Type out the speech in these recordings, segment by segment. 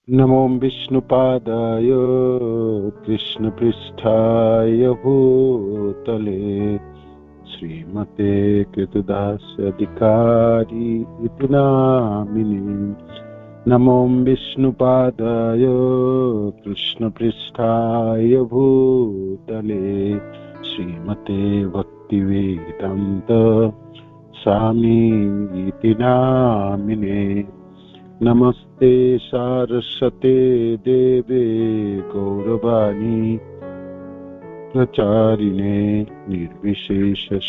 नमो विष्णुपादाय कृष्णपृष्ठाय भूतले श्रीमते कृतदास्याधिकारी इति नामिने। नमो विष्णुपादाय कृष्णपृष्ठाय भूतले श्रीमते भक्तिवेदान्त स्वामी इति नामिने। नमस्ते सारस्वते देवे गौरवाणी प्रचारिणे निर्विशेषशून्यवादी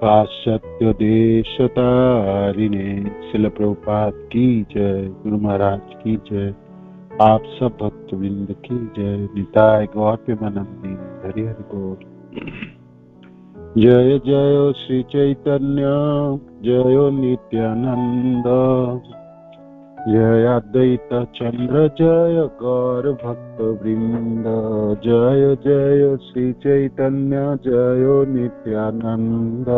पाश्चात्य देशतारिणे। श्रील प्रभुपाद की जय, गुरु महाराज की जय, आप सब भक्तवृंद की जय। निताय गौर प्रेमानंदी, हरि हरि बोल। जय जय श्री चैतन्य जय नित्यानंद, जय अद्वैत चंद्र जय गौर भक्त वृंद। जय जय श्री चैतन्य जय नित्यानंद,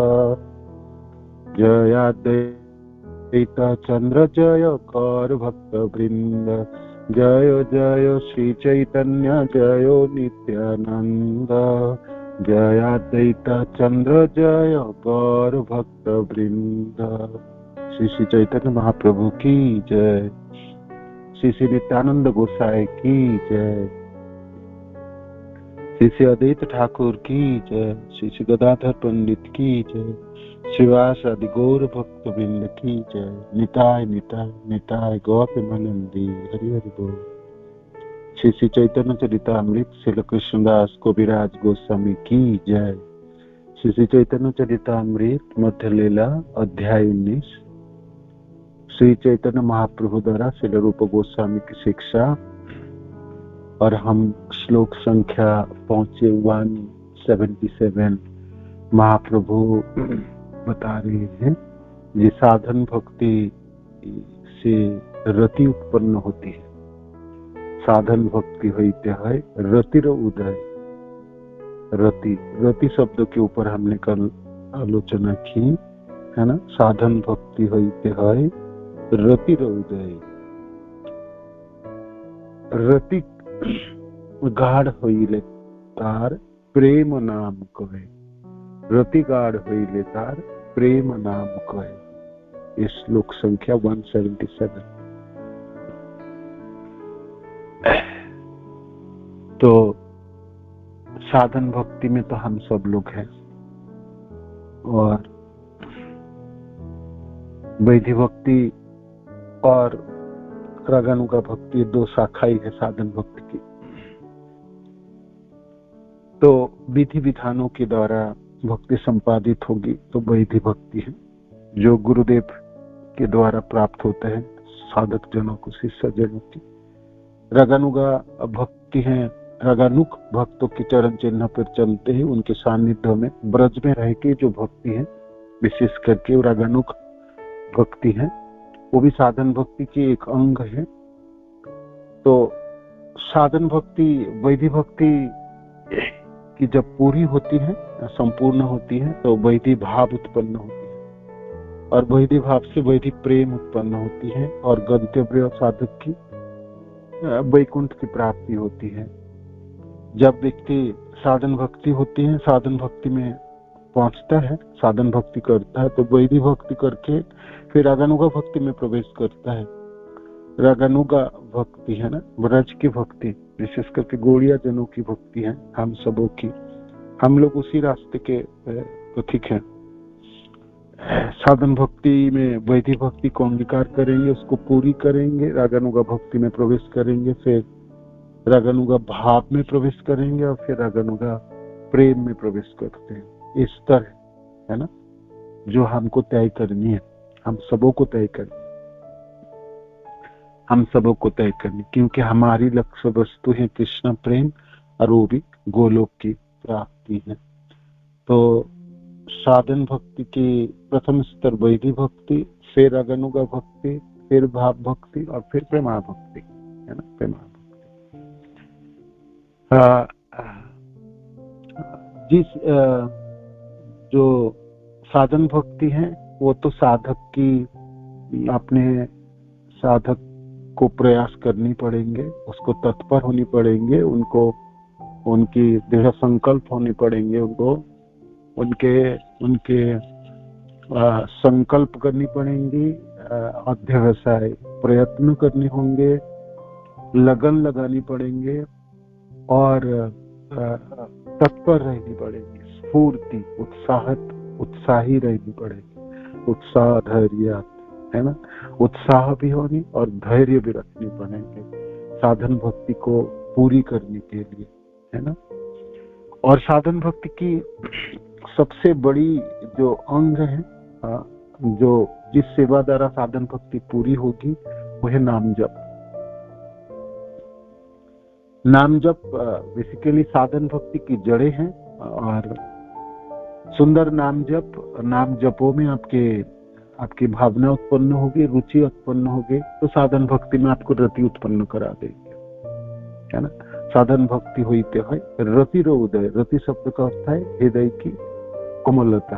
जय अद्वैत चंद्र जय गौर भक्त वृंद। जय जय श्री चैतन्य जय नित्यानंद, जय अद्वैत चंद्र जय गौर भक्त वृंद। श्री श्री चैतन्य महाप्रभु की जय, श्री श्री नित्यानंद गोसाई की जय, श्री श्री अद्वैत ठाकुर की जय, श्री श्री गदाधर पंडित की जय, श्रीवास आदि गौर भक्त वृंद की जय। निताय निताय निताय गौर प्रेमानंदी, हरि हरि बोल। श्री श्री चैतन्य चरितामृत श्री कृष्णदास कविराज गोस्वामी की जय। श्री श्री चैतन्य चरितामृत मध्य लीला अध्याय 19। श्री चैतन्य महाप्रभु द्वारा श्री रूप गोस्वामी की शिक्षा, और हम श्लोक संख्या पहुंचे 177। महाप्रभु बता रहे हैं ये साधन भक्ति से रति उत्पन्न होती है। साधन भक्ति होते है रतिर उदय। रति रति शब्द के ऊपर हमने कल आलोचना की है ना। साधन भक्ति होते है रतिर उदय। रति गाढ़ होइले तार प्रेम नाम कहे। रति गाढ़ होइले तार प्रेम नाम कहे। इस श्लोक संख्या 177। तो साधन भक्ति में तो हम सब लोग हैं, और वैधि भक्ति और रागानुगा भक्ति दो शाखाएं है साधन भक्ति की। तो विधि विधानों के द्वारा भक्ति संपादित होगी तो वैधि भक्ति है, जो गुरुदेव के द्वारा प्राप्त होते हैं साधक जनों को, शिष्य जनों की। रागानुगा भक्ति है, रागानुग भक्तों के चरण चिन्ह पर चलते हैं, उनके सानिध्य में ब्रज में रह के जो भक्ति है, विशेष करके वो रागानुग भक्ति है, वो भी साधन भक्ति की एक अंग है। तो साधन भक्ति वैधि भक्ति की जब पूरी होती है, संपूर्ण होती है, तो वैधि भाव उत्पन्न होती है, और वैधि भाव से वैधि प्रेम उत्पन्न होती है, और गंतव्य साधक की वैकुंठ की प्राप्ति होती है। जब व्यक्ति साधन भक्ति होती है, साधन भक्ति में पहुंचता है, साधन भक्ति करता है, तो वैधि भक्ति करके फिर रागानुगा भक्ति में प्रवेश करता है। रागानुगा भक्ति है ना, ब्रज की भक्ति, विशेष करके गौड़िया जनों की भक्ति है, हम सबों की। हम लोग उसी रास्ते के पथिक हैं। साधन भक्ति में वैधि भक्ति को अंगीकार करेंगे, उसको पूरी करेंगे, रागानुगा भक्ति में प्रवेश करेंगे, फिर रागानुगा भाव में प्रवेश करेंगे, और फिर रागानुगा प्रेम में प्रवेश करते हैं। इस तरह है ना, जो हमको तय करनी है, हम सबों को तय करनी, हम सबों को तय करनी, क्योंकि हमारी लक्ष्य वस्तु है कृष्ण प्रेम, और वो भी गोलोक की प्राप्ति है। तो साधन भक्ति की प्रथम स्तर वैधि भक्ति, फिर रागानुगा भक्ति, फिर भाव भक्ति, और फिर प्रेमा भक्ति है ना। प्रेमा भक्ति जो साधन भक्ति है वो तो साधक की अपने साधक को प्रयास करनी पड़ेंगे, उसको तत्पर होनी पड़ेंगे, उनको उनकी दृढ़ संकल्प होनी पड़ेंगे, उनको उनके उनके संकल्प करनी पड़ेंगी, अध्यवसाय प्रयत्न करने होंगे, लगन लगानी पड़ेंगे और तत्पर रहनी पड़ेगी, स्फूर्ति उत्साही रहनी पड़ेगी, उत्साह धैर्य है ना, उत्साह भी होनी और धैर्य भी रखनी पड़ेंगे साधन भक्ति को पूरी करने के लिए, है ना। और साधन भक्ति की सबसे बड़ी जो अंग है, जो जिस सेवा द्वारा साधन भक्ति पूरी होगी वो है नाम जप। नाम जप बेसिकली साधन भक्ति की जड़ें हैं और सुंदर नाम जपों में आपकी भावना उत्पन्न होगी, रुचि उत्पन्न होगी, तो साधन भक्ति में आपको रति उत्पन्न करा देंगे, है ना। साधन भक्ति होते है रति रो उदय। रति शब्द का अर्थ है हृदय की कोमलता,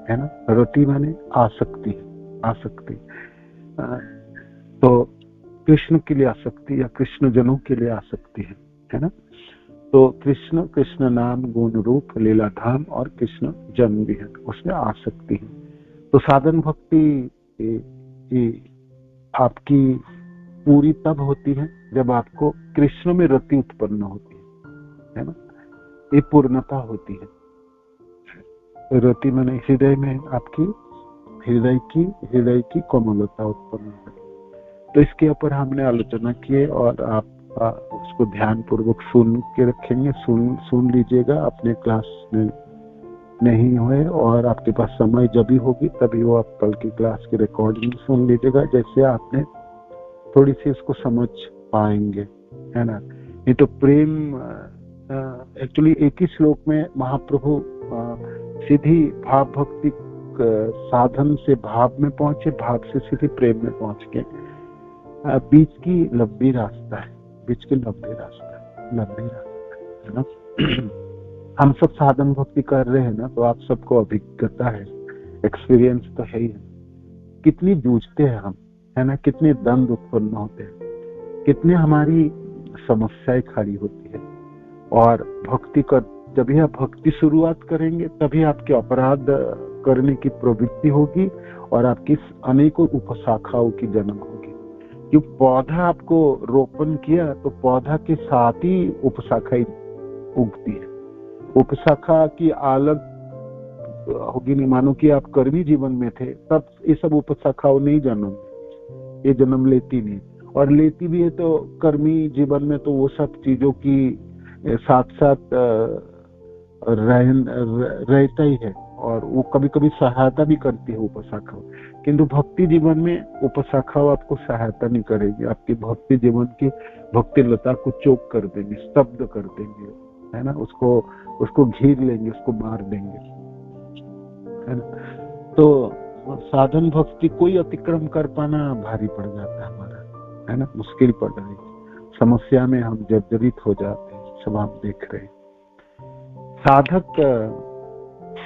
है ना। रति माने आसक्ति। तो कृष्ण के लिए आसक्ति या कृष्ण जनों के लिए आसक्ति है ना। तो कृष्ण नाम गुण रूप लीला धाम और कृष्ण जन्म भी है, उसमें आसक्ति है। तो साधन भक्ति आपकी पूरी तब होती है जब आपको कृष्ण में रति उत्पन्न होती है ना। ये पूर्णता होती है। रति माने हृदय में आपकी हृदय की कोमलता उत्पन्न होती। तो इसके ऊपर हमने आलोचना की और आप उसको ध्यान पूर्वक सुन के रखेंगे, सुन लीजिएगा। अपने क्लास में नहीं हुए और आपके पास समय जब भी होगी तभी वो आप कल की क्लास की रिकॉर्डिंग सुन लीजिएगा, जैसे आपने थोड़ी सी इसको समझ पाएंगे, है ना। ये तो प्रेम एक्चुअली एक ही श्लोक में महाप्रभु सीधी भाव भक्ति साधन से भाव में पहुंचे, भाव से सीधे प्रेम में पहुंच गए। बीच की लंबी रास्ता है, है ना। हम सब साधन भक्ति कर रहे हैं ना, तो आप सबको अभिज्ञता है, एक्सपीरियंस तो है ही है। कितनी जूझते हैं हम, है ना, कितने द्वंद्व उत्पन्न होते हैं, कितने हमारी समस्याएं खड़ी होती है। और भक्ति कर जब आप भक्ति शुरुआत करेंगे तभी आपके अपराध करने की प्रवृत्ति होगी और आपकी अनेकों उपशाखाओं की जन्म होगी। क्यों पौधा आपको रोपण किया तो पौधा के साथ ही उपशाखाएं उगती है। उपशाखा की अलग होगी नहीं। मानो कि आप कर्मी जीवन में थे तब ये सब उपशाखाओं नहीं ये जन्म लेती नहीं, और लेती भी है तो कर्मी जीवन में तो वो सब चीजों की साथ साथ रहता ही है और वो कभी कभी सहायता भी करती है उपशाखा। किंतु भक्ति जीवन में उपशाखाओं आपको सहायता नहीं करेगी। आपकी भक्ति जीवन की भक्ति लता को चोक कर देंगे, स्तब्ध कर देंगे, है ना। उसको घीर लेंगे, उसको मार देंगे, है ना। तो साधन भक्ति कोई अतिक्रम कर पाना भारी पड़ जाता है हमारा, है ना, मुश्किल पड़ रही, समस्या में हम जर्जरित हो जाते हैं। सब आप देख रहे हैं।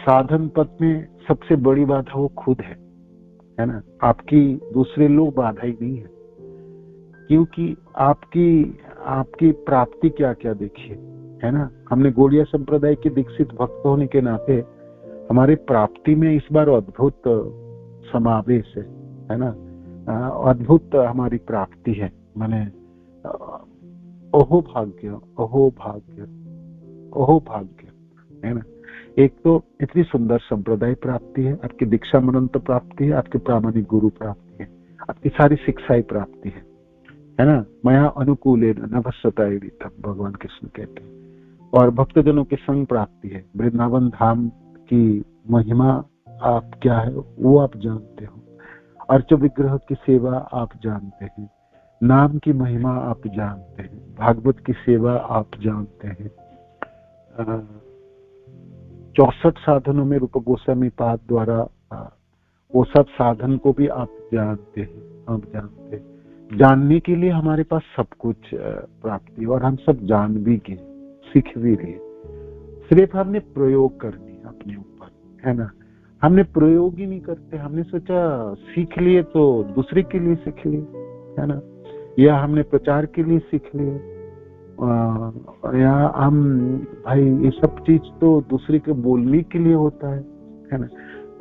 साधन पथ में सबसे बड़ी बाधा वो खुद है ना। आपकी दूसरे लोग बाधा ही नहीं है, क्योंकि आपकी प्राप्ति क्या क्या देखिए, है ना। हमने गौड़िया संप्रदाय के दीक्षित भक्त होने के नाते हमारे प्राप्ति में इस बार अद्भुत समावेश है ना। अद्भुत हमारी प्राप्ति है। माने अहो भाग्य, है ना। एक तो इतनी सुंदर संप्रदाय प्राप्ति है, आपकी दीक्षा मनंत प्राप्ति है, आपके प्रामाणिक गुरु प्राप्ति है, आपकी सारी शिक्षाएं प्राप्ति है ना। मया अनुकूले नभस्यताए तब भगवान कृष्ण कहते हैं। और भक्तजनों के संग प्राप्ति है। वृंदावन धाम की महिमा आप क्या है वो आप जानते हो, अर्च विग्रह की सेवा आप जानते हैं, नाम की महिमा आप जानते हैं, भागवत की सेवा आप जानते हैं। 64 साधनों में रूप गोस्वामी पाद द्वारा वो सब साधन को भी आप जानते हैं। जानने के लिए हमारे पास सब कुछ प्राप्ति, और हम सब जान भी गए, सीख भी रहे। सिर्फ हमने प्रयोग करनी अपने ऊपर, है ना। हमने प्रयोग ही नहीं करते। हमने सोचा सीख लिए तो दूसरे के लिए सीख लिए, है ना, या हमने प्रचार के लिए सीख लिए, या हम भाई ये सब चीज तो दूसरे के बोलने के लिए होता है ना।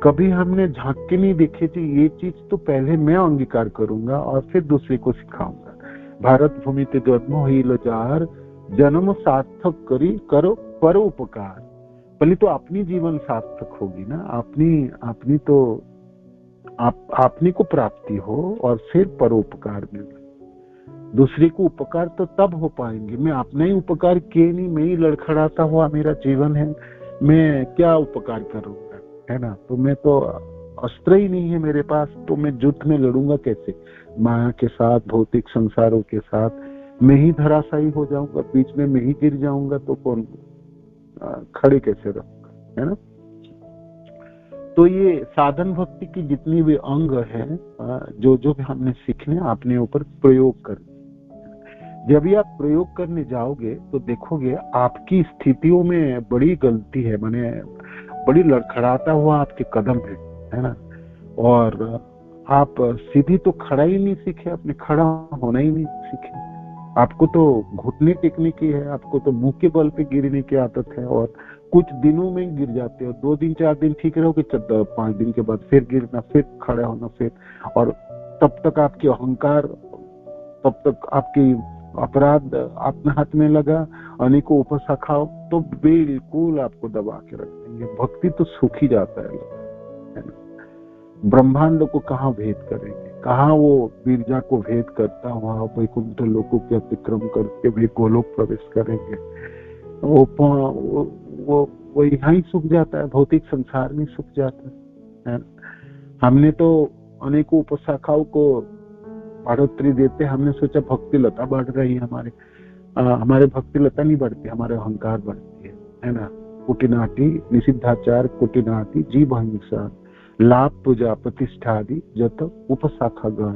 कभी हमने झांक के नहीं देखे कि ये चीज तो पहले मैं अंगीकार करूंगा और फिर दूसरे को सिखाऊंगा। भारत भूमि ते जन्म हुई लजार, जन्म सार्थक करो परोपकार। पहले तो अपनी जीवन सार्थक होगी ना, अपनी तो आपने को प्राप्ति हो और फिर परोपकार मिले। दूसरे को उपकार तो तब हो पाएंगे। मैं अपना ही उपकार किए नहीं, मैं ही लड़खड़ाता हुआ मेरा जीवन है, मैं क्या उपकार करूंगा, है ना। तो मैं तो अस्त्र ही नहीं है मेरे पास, तो मैं युद्ध में लड़ूंगा कैसे? माया के साथ, भौतिक संसारों के साथ मैं ही धराशायी हो जाऊंगा, बीच में मैं ही गिर जाऊंगा, तो कौन खड़े कैसे रहूंगा, है ना। तो ये साधन भक्ति की जितनी भी अंग है, जो भी हमने सीखने, अपने ऊपर प्रयोग करने। जब भी आप प्रयोग करने जाओगे तो देखोगे आपकी स्थितियों में बड़ी गलती है, माने बड़ी लड़खड़ाता हुआ आपके कदम है ना। और आप सीधी तो खड़ा ही नहीं सीखे, आपने खड़ा होना ही नहीं सीखे। आपको तो घुटने टेकने की है, आपको तो मुंह के बल पे गिरने की आदत है, और कुछ दिनों में गिर जाते हो। 2 दिन 4 दिन ठीक रहोगे, 5 दिन के बाद फिर गिरना, फिर खड़ा होना, फिर, और तब तक आपकी अहंकार, तब तक आपकी अपराध अपने हाथ में लगा, अनेकों उपशाखाओं तो बिल्कुल आपको दबा के रख देंगे। भक्ति तो सूख ही जाता है ना। ब्रह्मांड को कहाँ भेद करेंगे, कहाँ वो बिरजा को भेद करता हुआ वैकुंठ लोकों के अतिक्रम करके भी गोलोक प्रवेश करेंगे। वो यहाँ ही सूख जाता है, भौतिक संसार में सूख जाता है। हमने तो अनेकों उपशाखाओं को बढ़ोतरी देते, हमने सोचा भक्ति लता बढ़ रही है हमारे भक्ति लता नहीं बढ़ती, हमारे अहंकार बढ़ती है ना। कुटिनाटी निषिद्धाचार, कुटिनाटी जीव हिंसा, लाभ पूजा प्रतिष्ठा आदि जत उपशाखा गण।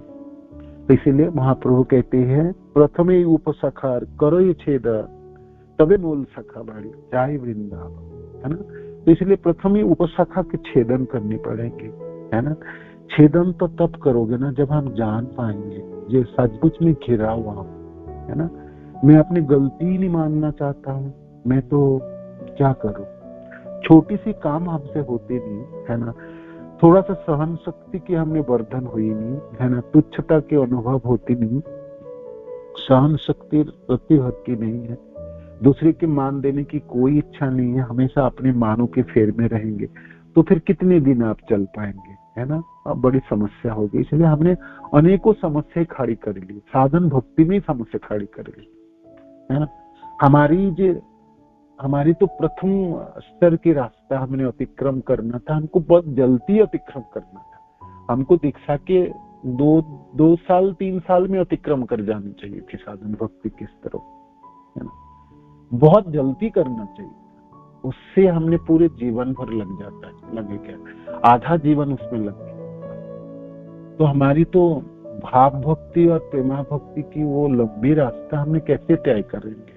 तो इसीलिए महाप्रभु कहते हैं प्रथमे उपशाखार करो ये छेद, तबे मूल शाखा बाड़ी जाय वृंदावन, है ना। तो इसलिए प्रथम ही उपशाखा के छेदन करने पड़ेंगे, है ना। छेदन तो तब करोगे ना जब हम जान पाएंगे ये सचमुच में घिरा हुआ हूं, है ना। मैं अपनी गलती ही नहीं मानना चाहता हूँ, मैं तो क्या करूं। छोटी सी काम हमसे होती नहीं, है ना। थोड़ा सा सहन शक्ति की हमने वर्धन हुई नहीं, है ना। तुच्छता के अनुभव होती नहीं, सहन शक्ति रति भर की नहीं है, दूसरे के मान देने की कोई इच्छा नहीं है, हमेशा अपने मानों के फेर में रहेंगे, तो फिर कितने दिन आप चल पाएंगे, है ना। अब बड़ी समस्या होगी। इसलिए हमने अनेकों समस्याएं खड़ी कर ली, साधन भक्ति में समस्या खड़ी कर ली, है ना। हमारी तो प्रथम स्तर की रास्ता हमने अतिक्रम करना था, हमको बहुत जल्दी अतिक्रम करना था। हमको दीक्षा के 2 साल 3 साल में अतिक्रम कर जानी चाहिए थी साधन भक्ति के स्तरों, है ना। बहुत जल्दी करना चाहिए, उससे हमने पूरे जीवन भर लग जाता है, लगे क्या आधा जीवन उसमें लग गया। तो हमारी तो भाव भक्ति और प्रेमा भक्ति की वो लंबी रास्ता हमने कैसे तय करेंगे,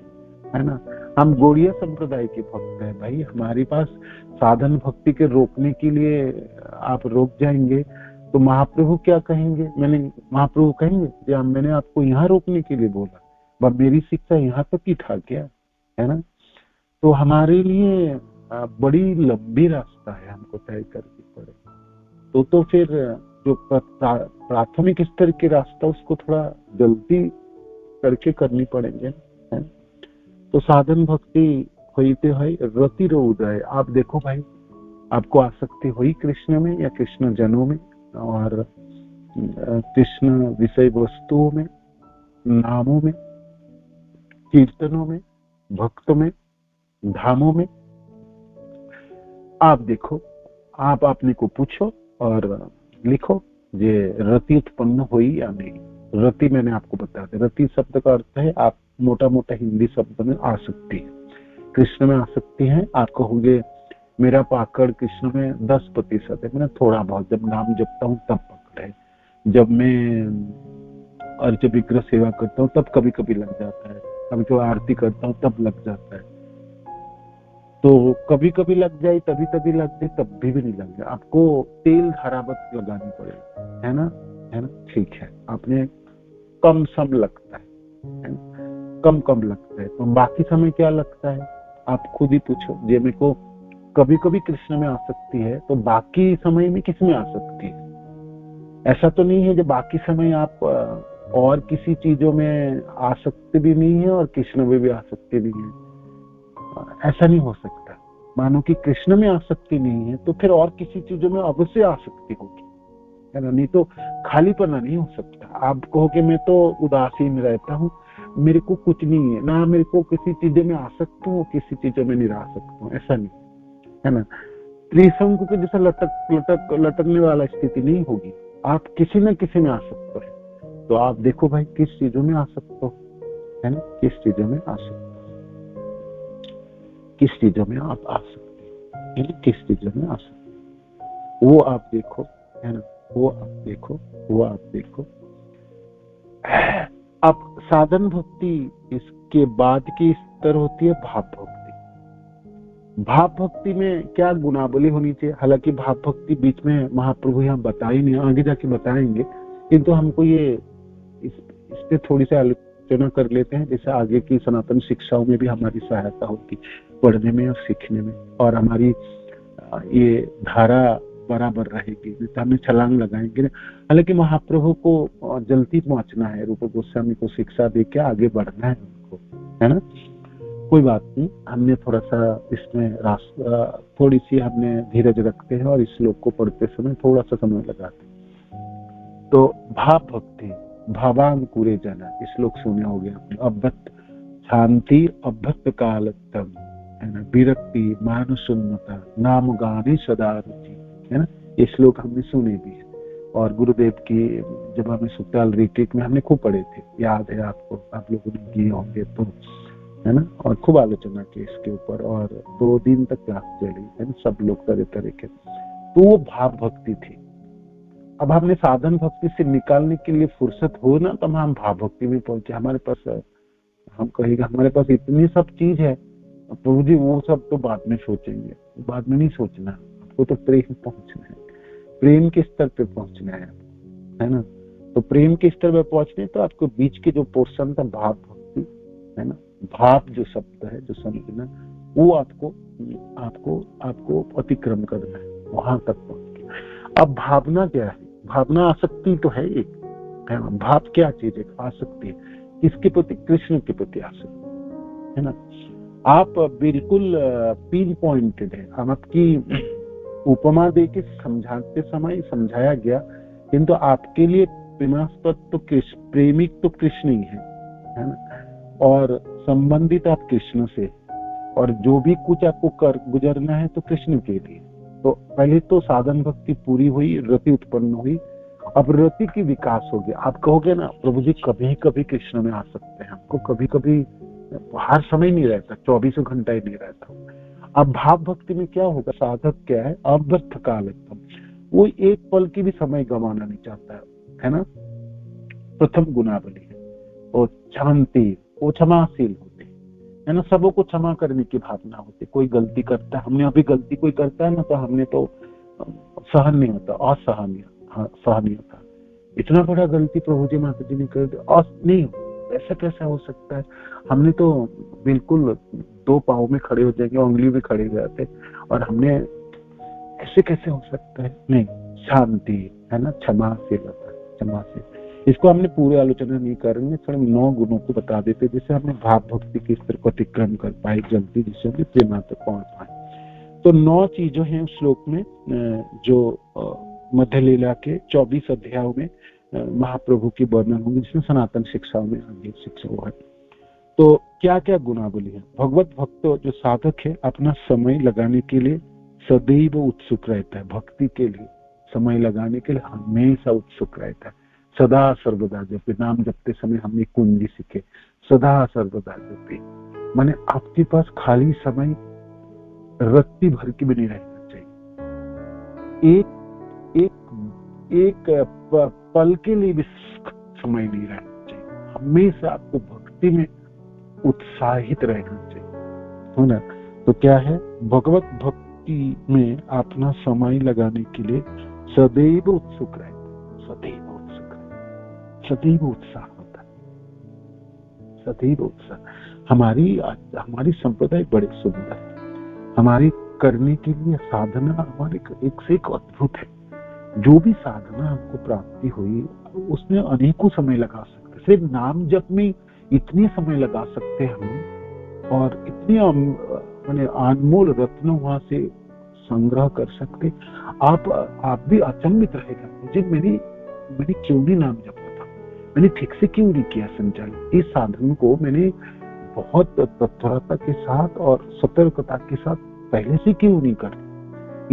है ना। हम गौड़ीय संप्रदाय के भक्त हैं भाई, हमारे पास साधन भक्ति के रोकने के लिए आप रोक जाएंगे तो महाप्रभु क्या कहेंगे? महाप्रभु कहेंगे मैंने आपको यहाँ रोकने के लिए बोला, मेरी शिक्षा यहाँ तक ही था क्या, है ना। तो हमारे लिए बड़ी लंबी रास्ता है, हमको तय करनी पड़े। तो फिर जो प्राथमिक स्तर के रास्ता उसको थोड़ा जल्दी करके करनी पड़ेंगे, है। तो साधन भक्ति होते हुए रति रो उदय। आप देखो भाई, आपको आसक्ति हुई कृष्ण में या कृष्ण जनों में, और कृष्ण विषय वस्तुओं में, नामों में, कीर्तनों में, भक्तों में, धामों में। आप देखो, आप अपने को पूछो और लिखो ये रति उत्पन्न हुई या नहीं। रति मैंने आपको बता दिया, रति शब्द का अर्थ है आप मोटा मोटा हिंदी शब्द में आसक्ति है, कृष्ण में आसक्ति है। आप कहोगे मेरा पाकड़ कृष्ण में 10% है, मैंने थोड़ा बहुत जब नाम जपता हूँ तब पकड़ है, जब मैं अर्च विग्रह सेवा करता हूँ तब कभी कभी लग जाता है, कभी कभी आरती करता हूँ तब लग जाता है। तो कभी कभी लग जाए, तभी तभी लग जाए, तब भी नहीं लग जाए, आपको तेल धारावत लगानी पड़ेगी, है ना, है ना। ठीक है, आपने कम सम लगता है ना? कम कम लगता है, तो बाकी समय क्या लगता है, आप खुद ही पूछो। जे मेरे को कभी कभी कृष्ण में आ सकती है, तो बाकी समय में किस में आ सकती है? ऐसा तो नहीं है जो बाकी समय आप और किसी चीजों में आ सकते भी नहीं है और कृष्ण में भी आ सकते नहीं है, ऐसा नहीं हो सकता। मानो कि कृष्ण में आसक्ति नहीं है तो फिर और किसी चीजों में अवश्य आसक्ति होगी, है ना। नहीं तो खालीपना नहीं हो सकता। आप कहो कि मैं तो उदासीन रहता हूँ, मेरे को कुछ नहीं है ना, मेरे को किसी चीजों में आसक्त हूँ, किसी चीजों में निरासक्त हूँ, ऐसा नहीं, है ना। त्रिशंकु के जैसा लटकने वाला स्थिति नहीं होगी, आप किसी न किसी में आसक्त हो। तो आप देखो भाई किस चीजों में आसक्त हो, है ना, किस चीजों में आसक्त, किस चीजों में आप आ सकते हैं, किस चीजों में आ सकते, वो आप देखो, है ना, वो आप देखो, वो आप देखो। अब साधन भक्ति, इसके बाद की स्तर होती है भाव भक्ति। भाव भक्ति में क्या गुणावली होनी चाहिए? हालांकि भाव भक्ति बीच में महाप्रभु यहाँ बता ही नहीं, आगे जाके बताएंगे, किंतु हमको ये इस पे थोड़ी सी आलोचना कर लेते हैं, जैसे आगे की सनातन शिक्षाओं में भी हमारी सहायता होगी, पढ़ने में और सीखने में, और हमारी ये धारा बराबर रहेगी, तो हमें छलांग लगाएंगे। हालांकि महाप्रभु को जल्दी पहुंचना है, रूप गोस्वामी को शिक्षा दे के आगे बढ़ना है उनको, है ना। कोई बात नहीं, हमने थोड़ा सा इसमें थोड़ी सी हमने धीरज रखते हैं और इस श्लोक को पढ़ते समय थोड़ा सा समय लगाते हैं। तो भाव भक्ति, भावांकुरे जना, इस श्लोक सुने हो गया आपने। अभ्यक्त शांति, अभ्यक्त कालतम, है ना, विरक्ति, मानुषुन्नता, नाम गाने सदा रुचि, है ना। ये श्लोक हमने सुने भी है, और गुरुदेव की जब हमें सुक्ताल रिट्रीट में हमने खूब पढ़े थे, याद है आपको, आप लोगों ने किए होंगे तो, है ना, और खूब आलोचना की इसके ऊपर, और 2 दिन तक क्लास चली, है ना, सब लोग तरह तरह के। तो वो भाव भक्ति थी। अब हमने साधन भक्ति से निकालने के लिए फुर्सत हो ना, तब हम भाव भक्ति में पहुंचे। हमारे पास, हम कहेंगे हमारे पास इतनी सब चीज है, प्रभु जी वो सब तो बाद में सोचेंगे, बाद में नहीं सोचना, आपको तो प्रेम पहुंचना है, प्रेम के स्तर पे पहुंचना है ना। तो प्रेम के स्तर पे पहुंचने तो आपको बीच के जो पोर्शन था भाव भक्ति, है ना, भाव जो शब्द है, जो समझना, वो आपको आपको आपको अतिक्रम करना है, वहां तक पहुंच। अब भावना क्या है? भावना आसक्ति तो है एक, है ना। भाव क्या चीज है? आसक्ति। किसके प्रति? कृष्ण के प्रति आसक्ति, है ना। आप बिल्कुल पिन पॉइंटेड है। हम आपकी उपमा दे के समझाते समय समझाया गया, किंतु आपके लिए प्रेमास्पद तो प्रेमिक तो कृष्ण ही है ना, और संबंधित आप कृष्ण से, और जो भी कुछ आपको कर गुजरना है तो कृष्ण के लिए। तो पहले तो साधन भक्ति पूरी हुई, रति उत्पन्न हुई, अब रति की विकास होगी। आप कहोगे ना प्रभु जी कभी कभी कृष्ण में आ सकते हैं, हमको कभी कभी हर समय नहीं रहता, 24 घंटा ही नहीं रहता। अब भाव भक्ति में क्या होगा? साधक क्या है? अव्यर्थ काल एकदम, वो एक पल की भी समय गंवाना नहीं चाहता है ना। प्रथम गुणावली है। और शांति, वो क्षमाशील होते, है ना, सबों को क्षमा करने की भावना होती। कोई गलती करता है, हमने अभी गलती कोई करता है ना, तो हमने तो सहन नहीं होता, असहनीय, सहनीय था। इतना बड़ा गलती प्रभु जी माता जी ने कर दिया, नहीं, ऐसा कैसा हो सकता है? हमने तो बिल्कुल 2 पाँव में खड़े हो जाएंगे, उंगली में खड़े हो जाते, और हमने ऐसे कैसे हो सकता है? नहीं, शांति, है ना, क्षमाशीलता, क्षमाशील। इसको हमने पूरी आलोचना नहीं करेंगे, सिर्फ 9 गुणों को बता देते, जिससे हमने भाव भक्ति के स्तर को अतिक्रम कर पाए जल्दी, जिससे हमने प्रेमा तक पहुंच पाए। तो 9 चीजें हैं उस श्लोक में, जो मध्य लीला के 24 अध्यायों में महाप्रभु की वर्णन होगी, जिसमें सनातन शिक्षाओं में आगे शिक्षा हुआ है। तो क्या क्या गुणावली है? भगवत भक्त जो साधक है अपना समय लगाने के लिए सदैव उत्सुक रहता है, भक्ति के लिए समय लगाने के लिए हमेशा उत्सुक रहता है। सदा सर्वदा जपे, नाम जपते समय हमने कुंजी सीखे, सदा सर्वदा जपे, माने आपके पास खाली समय रत्ती भर की भी नहीं रहना चाहिए, एक पल के लिए भी समय नहीं रहना चाहिए। हमेशा आपको भक्ति में उत्साहित रहना चाहिए, है ना। तो क्या है, भगवत भक्ति में अपना समय लगाने के लिए सदैव उत्सुक रहते, सदैव उत्सुक रहते, सदैव उत्साह होता है, सदैव उत्साह। हमारी संप्रदाय बड़े सुंदर है, हमारी करने के लिए साधना हमारे एक से एक अद्भुत है। जो भी साधना हमको प्राप्ति हुई उसमें अनेकों समय लगा सकते, सिर्फ नाम जप में इतने समय लगा सकते हम, और इतने माने अनमोल रत्न वहां से संग्रह कर सकते। आप भी अचंभित रहेगा, मुझे मैंने क्यों नहीं नाम जपा था, मैंने ठीक से क्यों नहीं किया संचालन। इस साधन को मैंने बहुत तत्परता के साथ और सतर्कता के साथ पहले से क्यों नहीं कर।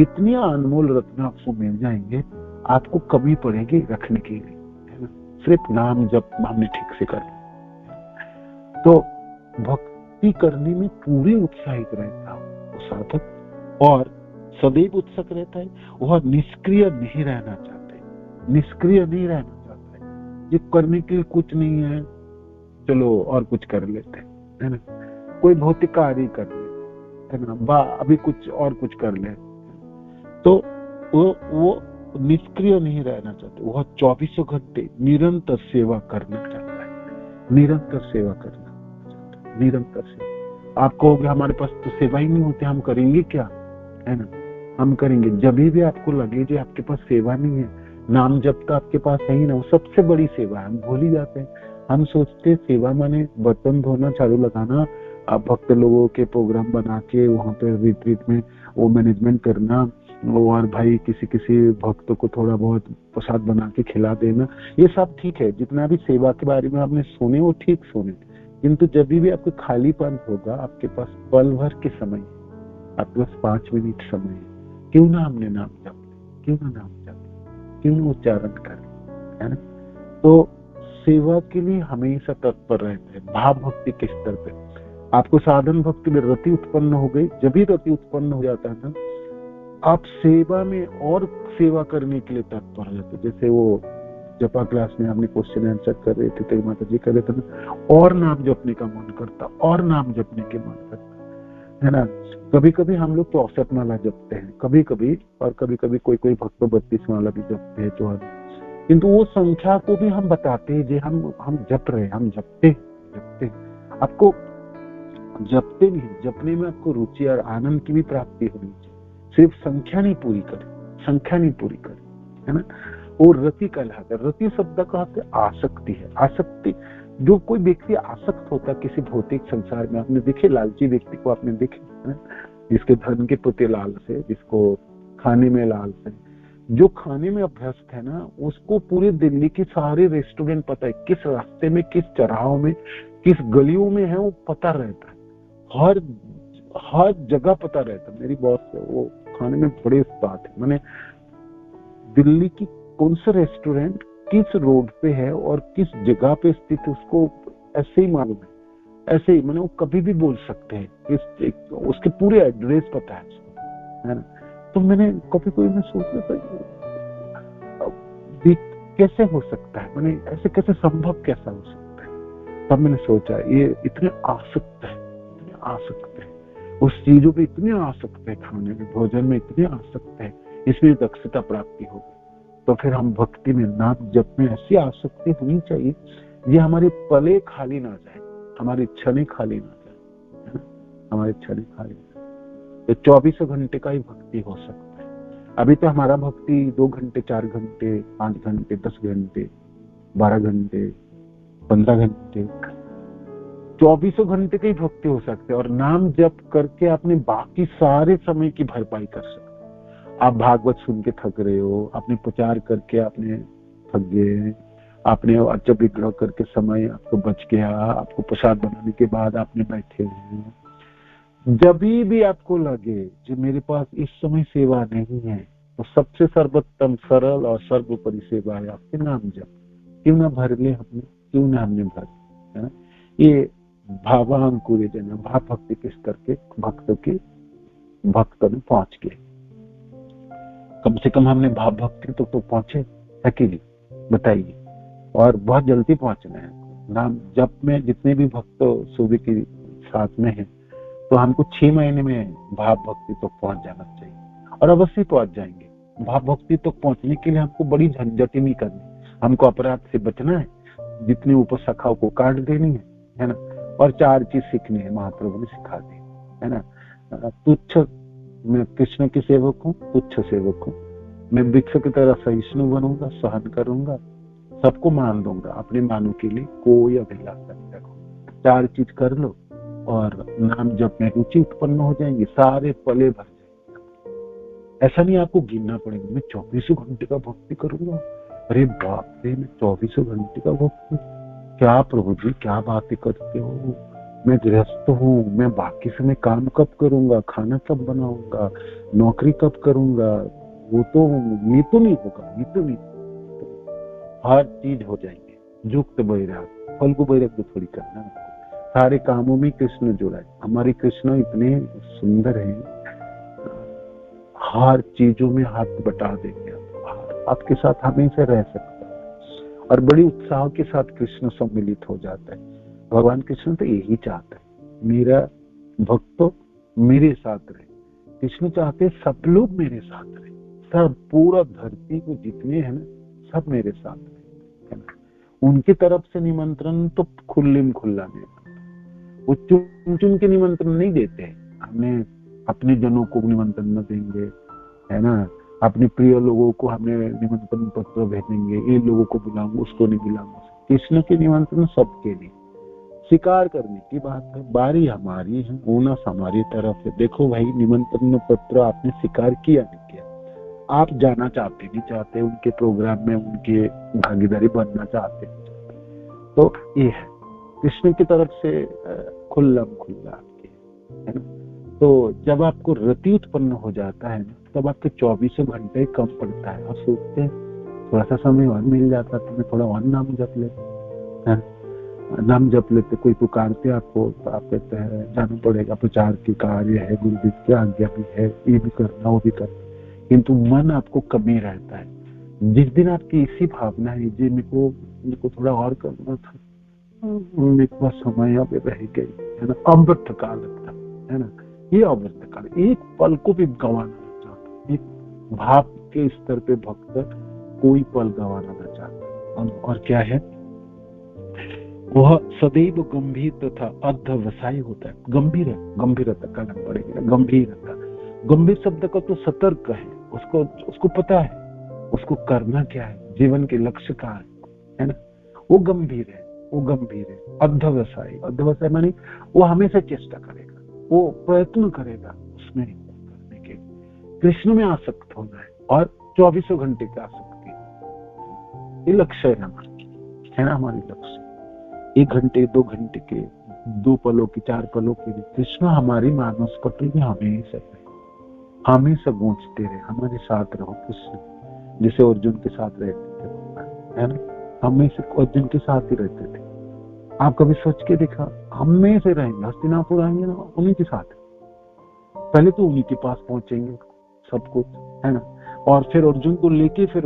इतने अनमोल रत्न आपको मिल जाएंगे, आपको कमी पड़ेगी रखने के लिए, है ना। सिर्फ नाम जप हमने ठीक से कर, तो भक्ति करने में पूरी उत्साहित रहता है वो साधक, और सदैव उत्सुक रहता है। वह निष्क्रिय नहीं रहना चाहते, निष्क्रिय नहीं रहना चाहता है। ये करने के लिए कुछ नहीं है, चलो और कुछ कर लेते हैं, है ना। कोई भौतिक कार्य कर लेते, है ना, अभी कुछ और कुछ कर ले, तो वो निष्क्रिय नहीं रहना चाहते। वह 24 घंटे निरंतर सेवा करना चाहता है, निरंतर सेवा करना, निरंतर सेवा। आप कहोगे हमारे पास तो सेवा ही नहीं होती, हम करेंगे क्या, है ना। हम करेंगे जब भी आपको लगे जो आपके पास सेवा नहीं है, नाम जब तो आपके पास है ही ना, वो सबसे बड़ी सेवा है। हम भूल ही जाते हैं, हम सोचते सेवा माने बर्तन धोना, झाड़ू लगाना, भक्त लोगों के प्रोग्राम बना के वहां पे रिट्रीट में वो मैनेजमेंट करना, और भाई किसी भक्त को थोड़ा बहुत प्रसाद बना के खिला देना, ये सब ठीक है। जितना भी सेवा के बारे में आपने सुने वो ठीक सुने, किंतु जब भी आपको खालीपन होगा, आपके पास पल भर के समय, आपके पास 5 मिनट समय है, क्यों ना हमने नाम जप, क्यों ना नाम जप, क्यों ना उच्चारण करें, है ना। तो सेवा के लिए हमेशा तत्पर रहते हैं। भाव भक्ति के स्तर पे आपको साधन भक्ति में रति उत्पन्न हो गई, जब भी रति उत्पन्न हो जाता है ना, आप सेवा में और सेवा करने के लिए तत्पर हो जाते। जैसे वो जपा क्लास में आपने क्वेश्चन आंसर कर रहे थे, तेरी माता जी कर रहे थे ना, और नाम जपने का मन करता, और नाम जपने के मन करता, है ना। कभी कभी हम लोग 64 माला जपते हैं, कभी कभी, और कभी कभी कोई भक्त 32 माला भी जपते हैं, तो किंतु वो संख्या को भी हम बताते हैं जो हम जप रहे हैं, हम जपते। आपको जपते नहीं, जपने में आपको रुचि और आनंद की भी प्राप्ति होनी चाहिए। सिर्फ संख्या नहीं पूरी करे, संख्या नहीं पूरी करे, है ना। और रति कहलाता है। रति शब्द का अर्थ आसक्ति है। आसक्ति, जो कोई व्यक्ति आसक्त होता है किसी भौतिक संसार में, आपने देखे लालची व्यक्ति को, आपने देखे, है ना, जिसके धन के प्रति लालच है, जिसको खाने में लालच है, जो खाने में अभ्यस्त है ना, उसको पूरे दिल्ली के सारे रेस्टोरेंट पता है, किस रास्ते में, किस चौराहों में, किस गलियों में है, वो पता रहता है, हर जगह पता रहता है। मेरी बॉस है, वो खाने में बड़े उस्ताद है। मैंने दिल्ली की कौन सा रेस्टोरेंट किस रोड पे है और किस जगह पे स्थित है, उसको ऐसे ही मालूम है, ऐसे ही, मैंने वो कभी भी बोल सकते हैं, उसके पूरे एड्रेस पता है ना। तो मैंने कभी मैं सोच रहा था कैसे हो सकता है, मैंने ऐसे कैसे संभव कैसा हो सकता है। तब मैंने सोचा ये इतने आसक्त है, उस चीजों पे इतने आसक्त है, खाने में, भोजन में इतने आसक्त है, इसमें दक्षता प्राप्ति होगी। तो फिर हम भक्ति में, नाम जप में ऐसी आसक्ति होनी चाहिए ये हमारे पले खाली ना जाए, हमारी क्षणें खाली ना जाए, है ना, हमारी क्षणें खाली ना जाए। तो 24 घंटे का ही भक्ति हो सकता है। अभी तो हमारा भक्ति 2 घंटे, 4 घंटे, 5 घंटे, 10 घंटे, 12 घंटे, 15 घंटे, 24 घंटे की भक्ति हो सकते हैं। और नाम जप करके आपने बाकी सारे समय की भरपाई कर सकते। आप भागवत सुन के थक रहे हो, आपने प्रचार करके आपने थक गए, आपने अच्छा विग्रह करके समय आपको बच गया, आपको प्रसाद बनाने के बाद आपने बैठे हैं, जब भी आपको लगे कि मेरे पास इस समय सेवा नहीं है, तो सबसे सर्वोत्तम, सरल और सर्वोपरि सेवा है आपके नाम जप। क्यों ना भर ले हमने, क्यों ना हमने भर, है ना। ये भावांकुर देना, भाव भक्ति के स्तर के भक्त में पहुंच गए। कम से कम हमने भाव भक्ति तो पहुंचे है कि नहीं, बताइए। और बहुत जल्दी पहुंचना है। नाम जप में जितने भी भक्त सूर्य के साथ में है, तो हमको 6 महीने में भाव भक्ति तक पहुंच जाना चाहिए, और अवश्य पहुंच जाएंगे। भाव भक्ति तक पहुंचने के लिए हमको बड़ी झंझट नहीं करनी, हमको अपराध से बचना है, जितनी उपशाखाओं को काट देनी है ना, और 4 चीज सीखनी है, महाप्रभु ने सिखा दी है ना। तुच्छ, मैं कृष्ण के सेवक हूँ, तुच्छ सेवक हूँ, मैं वृक्ष की तरह सहिष्णु बनूंगा, सहन करूंगा, सबको मान दूंगा, अपने मानों के लिए कोई अभिलाषा नहीं रखूंगा। 4 चीज कर लो और नाम जप में रुचि उत्पन्न हो जाएंगे, सारे पले भर जाएंगे। ऐसा नहीं आपको गिनना पड़ेगा, मैं 24 घंटे का भक्ति करूंगा, अरे बाप रे, मैं 24 घंटे का भक्ति, क्या प्रभु जी क्या बातें करते हो, मैं गृहस्थ हूँ, मैं बाकी समय काम कब करूंगा, खाना कब बनाऊंगा, नौकरी कब करूंगा, वो तो नीतू नहीं होगा, नीतू नहीं, हर चीज हो जाएंगे। युक्त वैराग, फल को वैराग थोड़ी करना है, सारे कामों में कृष्ण जुड़ा है। हमारे कृष्ण इतने सुंदर हैं, हर चीजों में हाथ बटा देंगे, आपके साथ हमेशा रह सकता है, और बड़ी उत्साह के साथ कृष्ण सम्मिलित हो जाता है। भगवान कृष्ण तो यही चाहता है, मेरा भक्त मेरे साथ रहे। कृष्ण चाहते सब लोग मेरे साथ रहे, सब पूरा धरती को जितने हैं ना, सब मेरे साथ रहे, है ना। उनकी तरफ से निमंत्रण तो खुल्ले खुल्ला निमंत्रण, वो चुन चुन के निमंत्रण नहीं देते हैं। हमने अपने जनों को निमंत्रण न देंगे, है ना, अपने प्रिय लोगों को हमें निमंत्रण पत्र भेजेंगे, इन लोगों को बुलाऊंगा, उसको नहीं बुलाऊंगा। कृष्ण के निमंत्रण सबके लिए, स्वीकार करने की बात है, बारी हमारी है, ओनस हमारी तरफ है। देखो भाई, निमंत्रण पत्र आपने स्वीकार किया नहीं किया, आप जाना चाहते नहीं चाहते उनके प्रोग्राम में, उनके भागीदारी बनना चाहते नहीं चाहते, तो ये है कृष्ण की तरफ से खुल्ला आपके, है ना। तो जब आपको रति उत्पन्न हो जाता है ना, तब आपके 24 घंटे कम पड़ता है। आप सोचते हैं थोड़ा सा समय और मिल जाता तो मैं थोड़ा और नाम जप लेते, नाम जप लेते, कोई पुकारते आपको तो आप कहते हैं जाना पड़ेगा, प्रचार के कार्य है, गुरुदेव की आज्ञा भी है, ये भी करना वो भी करना, किंतु मन आपको कमी रहता है। जिस दिन आपकी इसी भावना है, जी मेरे को थोड़ा और करना था, मेरे पास समय अब रह गई, है ना, अमृत काल लगता है ना, ये अमृत काल, एक पल को भी गंवाना नहीं चाहता। एक भाव के स्तर पे भक्त कोई पल गंवाना नहीं चाहता। और क्या है, वह सदैव गंभीर तथा अध्यवसायी होता है। गंभीर है, गंभीरता का नाम पड़ेगा, गंभीरता। गंभीर शब्द का तो सतर्क है, उसको पता है उसको करना क्या है, जीवन के लक्ष्य का है ना, वो गंभीर है, वो गंभीर है। अध्यवसायी मानी वो हमेशा चेष्टा करेगा, वो प्रयत्न करेगा उसमें करने के। कृष्ण में आसक्त होना है, और 24 घंटे की आसक्ति, ये लक्ष्य है हमारा, हमारी लक्ष्य। 1 घंटे 2 घंटे के, 2 पलों की, 4 पलों के लिए कृष्ण हमारी मानस पटल में हमेशा गूंजते रहे, हमारे साथ रहो कृष्ण, जैसे अर्जुन के साथ रहते थे, है ना, हमेशा अर्जुन के साथ ही रहते थे। आप कभी सोच के देखा, हमेशा रहेंगे, हस्तिनापुर आएंगे ना, उन्हीं के साथ, पहले तो उन्हीं के पास पहुंचेंगे सब कुछ, है ना, और फिर अर्जुन को लेके फिर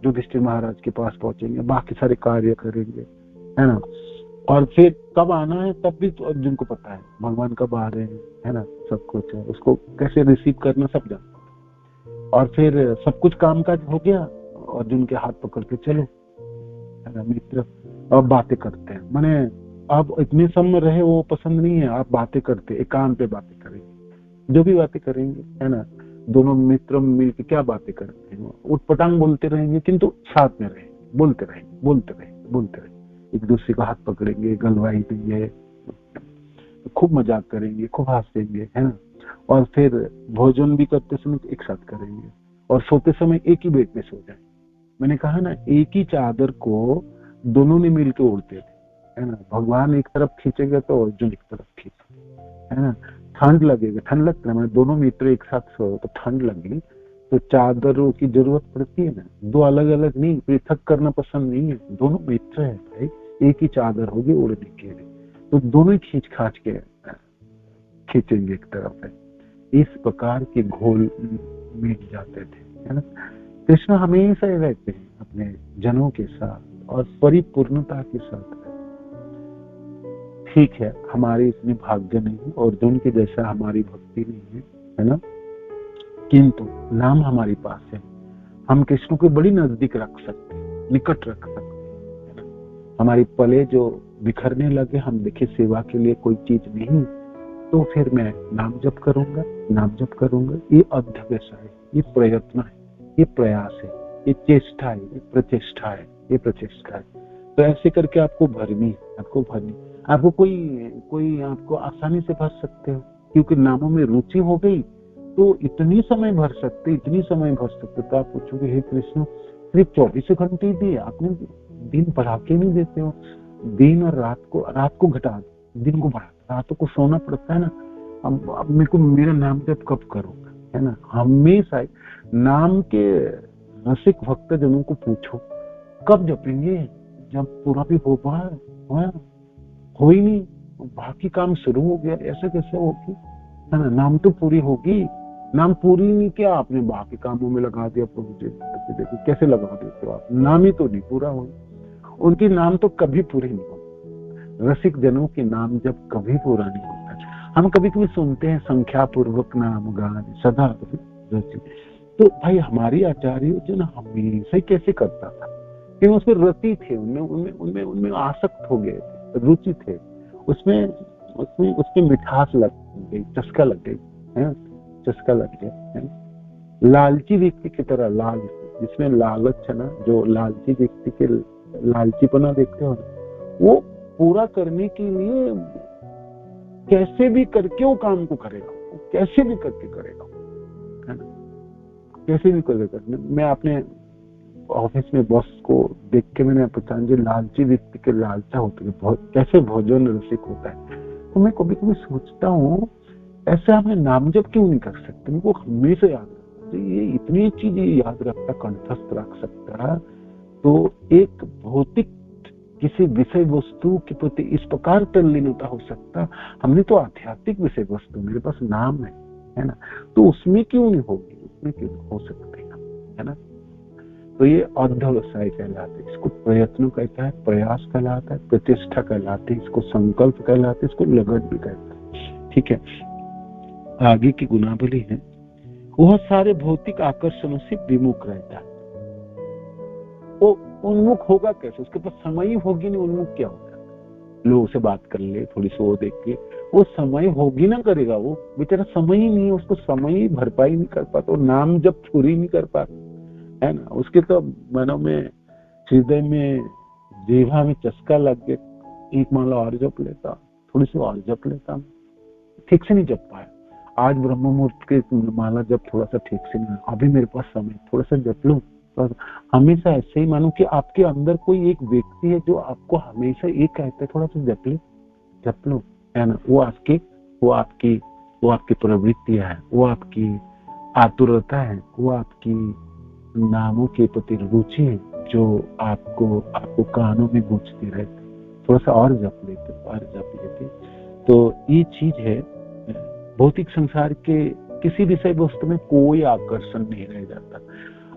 युधिष्ठिर महाराज के पास पहुंचेंगे, बाकी सारे कार्य करेंगे, है ना। और फिर कब आना है तब भी तो अर्जुन को पता है, भगवान कब आ रहे हैं, है ना, सब कुछ है, उसको कैसे रिसीव करना सब जानता। और फिर सब कुछ काम काज हो गया, अर्जुन के हाथ पकड़ के चलो, है ना मित्र, अब बातें करते हैं। माने अब इतने समय रहे वो पसंद नहीं है, आप बातें करते, एकांत पे बातें करेंगे, जो भी बातें करेंगे, है ना, दोनों मित्र मिलकर क्या बातें करते हैं, उटपटांग बोलते रहेंगे, किंतु साथ में रहेंगे, बोलते रहेंगे, एक दूसरे का हाथ पकड़ेंगे, गलवाई देंगे, खूब मजाक करेंगे, खूब हंसेंगे, है ना। और फिर भोजन भी करते समय एक साथ करेंगे, और सोते समय एक ही बेड पे सो जाए। मैंने कहा ना, एक ही चादर को दोनों ने मिलकर ओढ़ते थे, है ना। भगवान एक तरफ खींचेगा तो अर्जुन एक तरफ खींचेगा, है ना। ठंड लगेगा, ठंड लगता है, मैंने दोनों मित्र एक साथ सो तो ठंड लगी तो चादरों की जरूरत पड़ती है ना, 2 अलग अलग नहीं, पृथक करना पसंद नहीं है, दोनों मित्र है भाई, एक ही चादर होगी ओढ़ने के लिए, तो दोनों ही खींच खाच के खींचेंगे एक तरफ है। इस प्रकार के घोल मिट जाते थे, है ना। कृष्ण हमेशा रहते हैं अपने जनों के साथ और परिपूर्णता के साथ। ठीक है, हमारी इतनी भाग्य नहीं है, अर्जुन के जैसा हमारी भक्ति नहीं है ना, किंतु नाम हमारे पास है। हम कृष्ण को बड़ी नजदीक रख सकते हैं, निकट रख सकते हैं, है ना। हमारी पले जो बिखरने लगे, हम देखे सेवा के लिए कोई चीज नहीं, तो फिर मैं नाम जप करूंगा, नाम जप करूंगा। ये अध्यवसाय है, ये प्रयत्न है, ये प्रयास है, ये चेष्टा है, ये प्रचेष्टा है, ये प्रचेष्टा है। तो ऐसे करके आपको भरनी, आपको कोई आपको आसानी से भर सकते हो, क्योंकि नामों में रुचि हो गई तो इतनी समय भर सकते, इतनी समय भर सकते। तो आप पूछोगे, हे कृष्ण, सिर्फ 24 घंटे ही दिए आपने, दिन बढ़ा के नहीं देते हो। दिन और रात को घटा दो, दिन को बढ़ा दो, रातों को सोना पड़ता है ना। अब मेरे को मेरा नाम जब कब करूंगा, है ना। हमेशा नाम के रसिक भक्त जनों को पूछो कब जपेंगे, जब पूरा भी हो पाए, हो ही नहीं, बाकी काम शुरू हो गया, ऐसे कैसे होगी, है ना। नाम तो पूरी होगी, नाम पूरी नहीं किया आपने, बाकी कामों में लगा दिया प्रभु जी। देखो कैसे लगा देते हो आप, नाम ही तो नहीं पूरा हुआ। उनकी नाम तो कभी पूरी नहीं होती, रसिक जनों के नाम जब कभी पूरा नहीं होता। हम कभी कभी सुनते हैं संख्या पूर्वक नाम गान सदा रचित। तो भाई हमारी आचार्य जो ना हमेशा ही कैसे करता था, क्योंकि उसमें रति थे, उनमें आसक्त हो गए थे, रुचि थे, उसमें मिठास लग गई, चस्का लग गई, है, चस्का लग गया, है। लालची व्यक्ति की तरह, जिसमें लालच है ना, जो लालची व्यक्ति के लालचीपना देखते हो, वो पूरा करने के लिए कैसे भी करके वो काम को करेगा, वो कैसे भी करके करेगा, है ना, कैसे भी करेगा। मैं अपने ऑफिस में बॉस को देख के मैंने पहचान, जो लालची व्यक्ति के लालचा होते हैं, कैसे भोजन रसिक होता है। तो मैं कभी कभी सोचता हूँ, ऐसे हमें नाम जप क्यों नहीं कर सकते, मेरे को हमेशा याद रखता, ये इतनी चीजें याद रखता, कंठस्थ रख सकता, तो एक भौतिक किसी विषय वस्तु के प्रति इस प्रकार तल्लीनता हो सकता। हमने तो आध्यात्मिक विषय वस्तु, मेरे पास नाम है ना, तो उसमें क्यों नहीं होगी, उसमें क्यों हो सकते है ना। तो ये अध्यवसाय कहलाते, इसको प्रयत्न कहता है, प्रयास कहलाता है, प्रतिष्ठा कहलाती है, इसको संकल्प कहलाते, इसको लगन भी कहता है। ठीक है, आगे की गुणावली है, वह सारे भौतिक आकर्षणों से विमुख रहता है। वो उन्मुख होगा कैसे, उसके पास समय ही होगी नहीं, उन्मुख क्या होगा। लोगों से बात कर ले, थोड़ी सी वो देख के, वो समय होगी ना करेगा, वो बेचारा समय ही नहीं है, उसको समय ही भरपाई नहीं कर पाता, नाम जब पूरी नहीं कर पाता, है ना। उसके तो मनों में, हृदय में, जीवा में चस्का लग गया, एक माला और जप लेता, थोड़ी सी और जप लेता, ठीक से नहीं जप पाया। आज ब्रह्म मुहूर्त के माला जब थोड़ा सा ठीक से नहीं, अभी मेरे पास समय, थोड़ा सा जप लूं। तो हमेशा ऐसे ही मानो कि आपके अंदर कोई एक व्यक्ति है जो आपको हमेशा ये कहता है, थोड़ा सा जप लो, है ना। वो आपकी प्रवृत्तियां है, वो आपकी आतुरता है, वो आपकी नामों के प्रति रुचि है, जो आपको कानों में गूंजती रहती, थोड़ा सा और जप लेते। तो ये चीज है, भौतिक संसार के किसी विषय वस्तु में कोई आकर्षण नहीं रह जाता।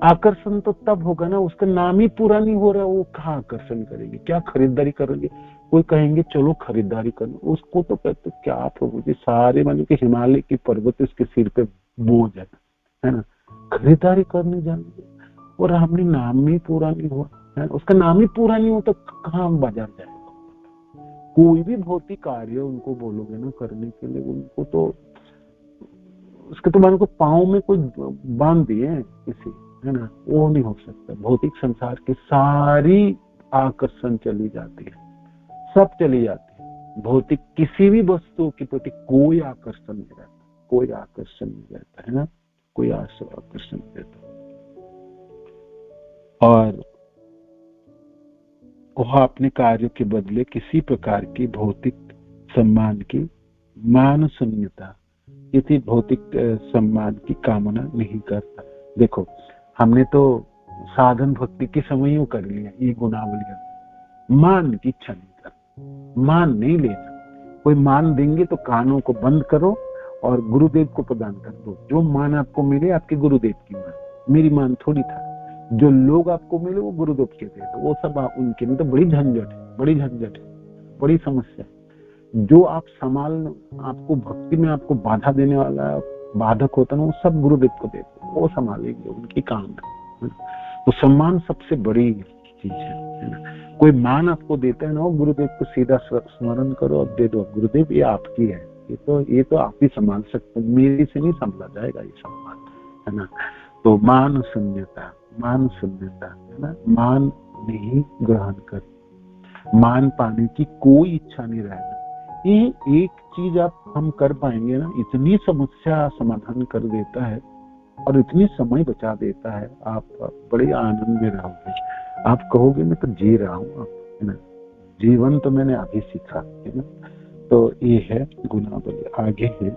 आकर्षण तो तब होगा ना, उसका नाम ही पूरा नहीं हो रहा, वो कहाँ आकर्षण करेंगे, क्या खरीदारी करेंगे। कोई कहेंगे चलो खरीदारी करना, उसको तो कहते क्या प्रभु जी, सारे मानो कि हिमालय की पर्वत उसके सिर पे बोझ है ना, खरीदारी करने जाएंगे, और हमने नाम ही पूरा नहीं हुआ है, उसका नाम ही पूरा नहीं हो तो कहाँ हम बाजार जाएगा। कोई भी भौतिक कार्य उनको बोलोगे ना करने के लिए, उनको तो उसके तो मानो को पाँव में कोई बांध दिए किसी, है ना, वो नहीं हो सकता। भौतिक संसार की सारी आकर्षण चली जाती है, सब चली जाती है, भौतिक किसी भी वस्तु के प्रति कोई आकर्षण नहीं रहता, कोई आकर्षण नहीं रहता, है ना, कोई आकर्षण नहीं रहता। और वह अपने कार्यों के बदले किसी प्रकार की भौतिक सम्मान की मान शून्यता, किसी भौतिक सम्मान की कामना नहीं करता। देखो हमने तो साधन भक्ति की समय यूं कर लिया, ये गुणावलियां, मान की इच्छा नहीं कर, मान नहीं लेना। कोई मान देंगे तो कानों को बंद करो और गुरुदेव को प्रदान कर दो। जो मान आपको मिले आपके गुरुदेव की मान, मेरी मान थोड़ी था। जो लोग आपको मिले वो गुरुदेव के थे, तो वो सब उनके में तो बड़ी झंझट है, बड़ी समस्या है। जो आप आपको भक्ति में आपको बाधा देने वाला बाधक होता है ना, वो सब गुरुदेव को देते, वो संभालेंगे, उनकी काम है। तो सम्मान सबसे बड़ी चीज है ना। कोई मान आपको देता है ना, वो गुरुदेव को सीधा स्मरण करो, अब दे दो, गुरुदेव ये आपकी है, ये तो आप ही संभाल सकते, मेरे से नहीं संभाला जाएगा ये सम्मान, है ना। तो मान शून्यता है ना, मान नहीं ग्रहण कर, मान पाने की कोई इच्छा नहीं रहना। ये एक चीज आप हम कर पाएंगे ना, इतनी समस्या समाधान कर देता है और इतनी समय बचा देता है, आप बड़े आनंद में रहोगे। आप कहोगे मैं तो जी रहा हूँ, है ना, जीवन तो मैंने अभी सीखा, है ना। तो ये है गुणावली। आगे है,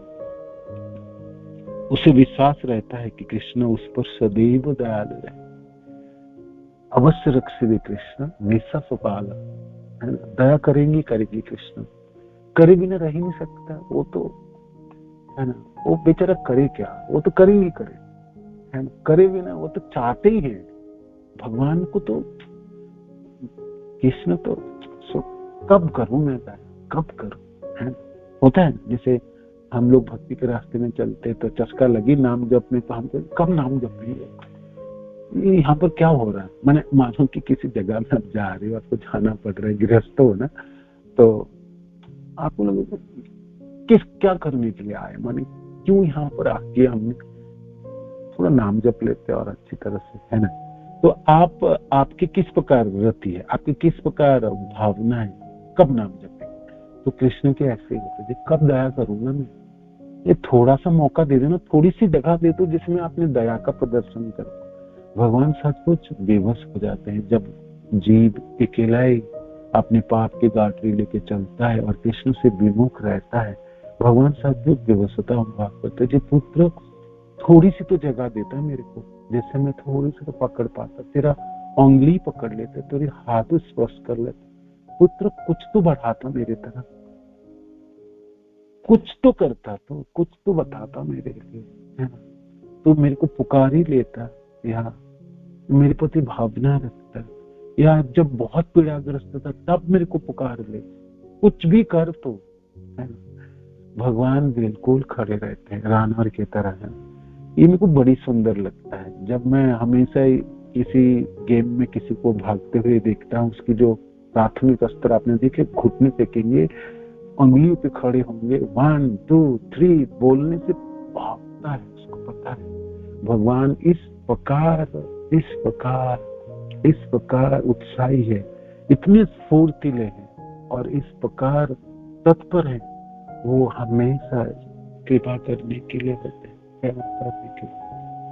उसे विश्वास रहता है कि कृष्ण उस पर सदैव दयालु है। अवश्य रक्षे कृष्ण निशा सुपाल, है ना, दया करेंगी कृष्ण, करे बिना रह ही नहीं सकता वो तो, है ना। वो बेचारा करे क्या, वो तो करेंगे करे, है ना, करे बिना वो तो चाहते ही है भगवान को। तो कृष्ण तो कब करूं मैं दया, कब करूं, है। होता है जैसे हम लोग भक्ति के रास्ते में चलते तो चस्का लगी नाम जप में, तो हम कब नाम जपेंगे, यहाँ पर क्या हो रहा है। मैंने मानो कि किसी जगह में आप जा रहे हो, आपको जाना पड़ रहा है, गृहस्थ हो ना, तो आपको लगे क्या करने के लिए आए, माने क्यों यहाँ पर आके हमने थोड़ा नाम जप लेते और अच्छी तरह से, है ना। तो आपकी किस प्रकार रति है, आपकी किस प्रकार भावना है, कब नाम जपेंगे। तो कृष्ण के ऐसे ही होते, कब दया करूंगा मैं, ये थोड़ा सा मौका दे देना, थोड़ी सी जगह दे दो जिसमें आपने दया का प्रदर्शन करो। भगवान सचमुच बेबस हो जाते हैं जब जीव अकेला ही अपने पाप की गांठी लेके चलता है और कृष्ण से विमुख रहता है। भगवान सचमुच बेबसता अनुभव करते हैं, पुत्र थोड़ी सी तो जगह देता है मेरे को, जैसे मैं थोड़ी सी तो पकड़ पाता, तेरा उंगली पकड़ लेते, तेरे हाथ स्पर्श कर लेते, पुत्र कुछ तो बढ़ाता मेरे तरफ, कुछ तो करता, तो कुछ तो बताता मेरे लिए, है ना। तो मेरे को पुकार ही लेता, या मेरे प्रति भावना रखता, या जब बहुत पीड़ाग्रस्त था तब मेरे को पुकार ले, कुछ भी कर तो, है ना। भगवान बिल्कुल खड़े रहते हैं रानवर की तरह, है। ये मेरे को बड़ी सुंदर लगता है। जब मैं हमेशा किसी गेम में किसी को भागते हुए देखता हूँ, उसकी जो प्राथमिक स्तर आपने देखे, घुटने टेकेंगे, उंगलियों पे खड़े होंगे, 1 2 3 बोलने से भागता है, उसको पता है भगवान इस प्रकार उत्साही है, इतने फुर्तीले हैं और इस प्रकार तत्पर है, वो हमेशा कृपा करने के लिए रहते हैं,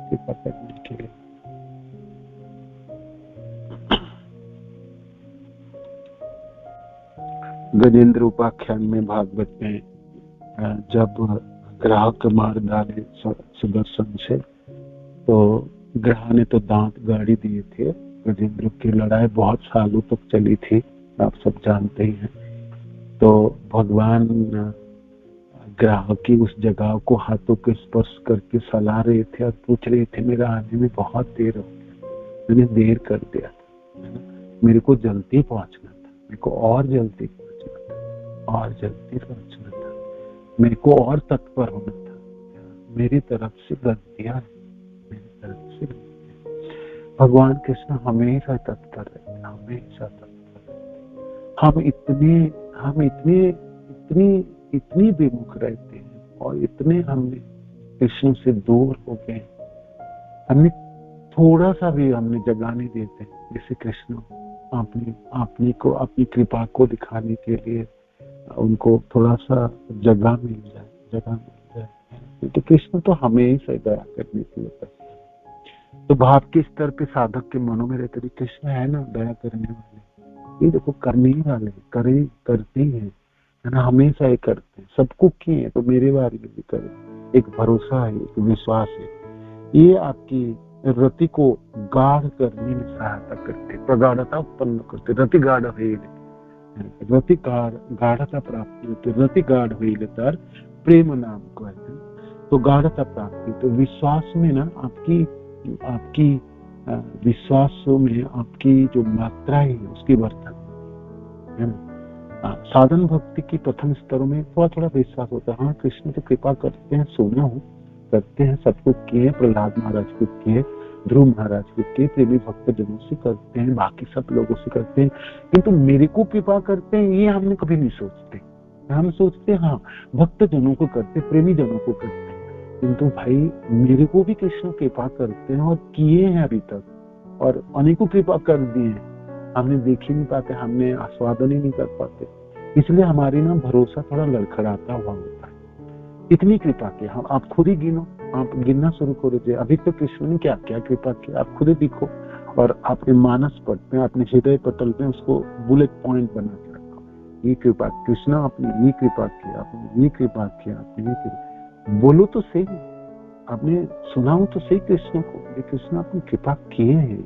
कृपा करने के लिए। गजेंद्र उपाख्यान में भागवत में जब ग्राहक मार डाले सुदर्शन से, तो ग्रह ने तो दांत गाड़ी दिए थे। गजेंद्र की लड़ाई बहुत सालों तक चली थी, आप सब जानते ही हैं। तो भगवान ग्राहक की उस जगह को हाथों के स्पर्श करके सलाह रहे थे और पूछ रहे थे, मेरा आने में बहुत देर हो गया, मैंने देर कर दिया था, मेरे को जल्दी पहुंचना था, मेरे को और जल्दी पहुंचना था, मेरे को और तत्पर होना था, मेरी तरफ से गलतियां, भगवान कृष्ण हमेशा तत्पर रहते, हमेशा तत्पर रहते। हम इतनी विमुख रहते हैं और इतने हमने कृष्ण से दूर हो गए, हमने थोड़ा सा भी हमने जगह नहीं देते। जैसे कृष्ण अपनी कृपा को दिखाने के लिए उनको थोड़ा सा जगह मिल जाए, क्योंकि कृष्ण तो हमेशा दया करने के लिए करते हैं। तो भाव के स्तर पे साधक के मनो में रहते, कृष्ण है ना दया करने वाले, ये देखो करने ही वाले, करते ही है ना, हमेशा ये करते हैं, सबको किए तो मेरे बारे में भी करें। एक भरोसा है, एक विश्वास है, ये आपकी रति को गाढ़ करने में सहायता करते, प्रगाढ़ता उत्पन्न करते। रति गाढ़ हुई, रति गाढ़ता प्राप्ति होती, रति गाढ़ हुई तार प्रेम नाम को है। तो गाढ़ता प्राप्ति, तो विश्वास में ना आपकी विश्वासों में आपकी जो मात्रा है उसकी वर्धन है। साधन भक्ति की प्रथम स्तरों में थोड़ा थोड़ा विश्वास होता है, हाँ कृष्ण तो कृपा करते हैं, सुना हूँ करते हैं, सब कुछ किए, प्रहलाद महाराज को किए, ध्रुव महाराज को किए, प्रेमी भक्त जनों से करते हैं, बाकी सब लोगों से करते हैं, किंतु मेरे को कृपा करते हैं ये हमने कभी नहीं सोचते। हम सोचते हैं हाँ भक्त जनों को करते, प्रेमी जनों को करते, किंतु भाई मेरे को भी कृष्ण कृपा करते हैं और किए हैं अभी तक, और अनेकों कृपा कर दिए हैं, हमने देख ही नहीं पाते, हमने आस्वादन ही नहीं कर पाते, इसलिए हमारी ना भरोसा थोड़ा लड़खड़ाता हुआ होता है। इतनी कृपा की हम, आप खुद ही गिनो, आप गिनना शुरू करो जे अभी तक कृष्ण ने क्या क्या कृपा किया, आप खुद ही दिखो और अपने मानस पट में, अपने हृदय पटल में उसको बुलेट पॉइंट बना के रखो। ये कृपा कृष्ण आपने ये कृपा किया, आपने ये कृपा किया, आपने ये कृपा, बोलो तो सही, आपने सुनाओ तो सही कृष्ण को, ये कृष्ण आपने कृपा किए हैं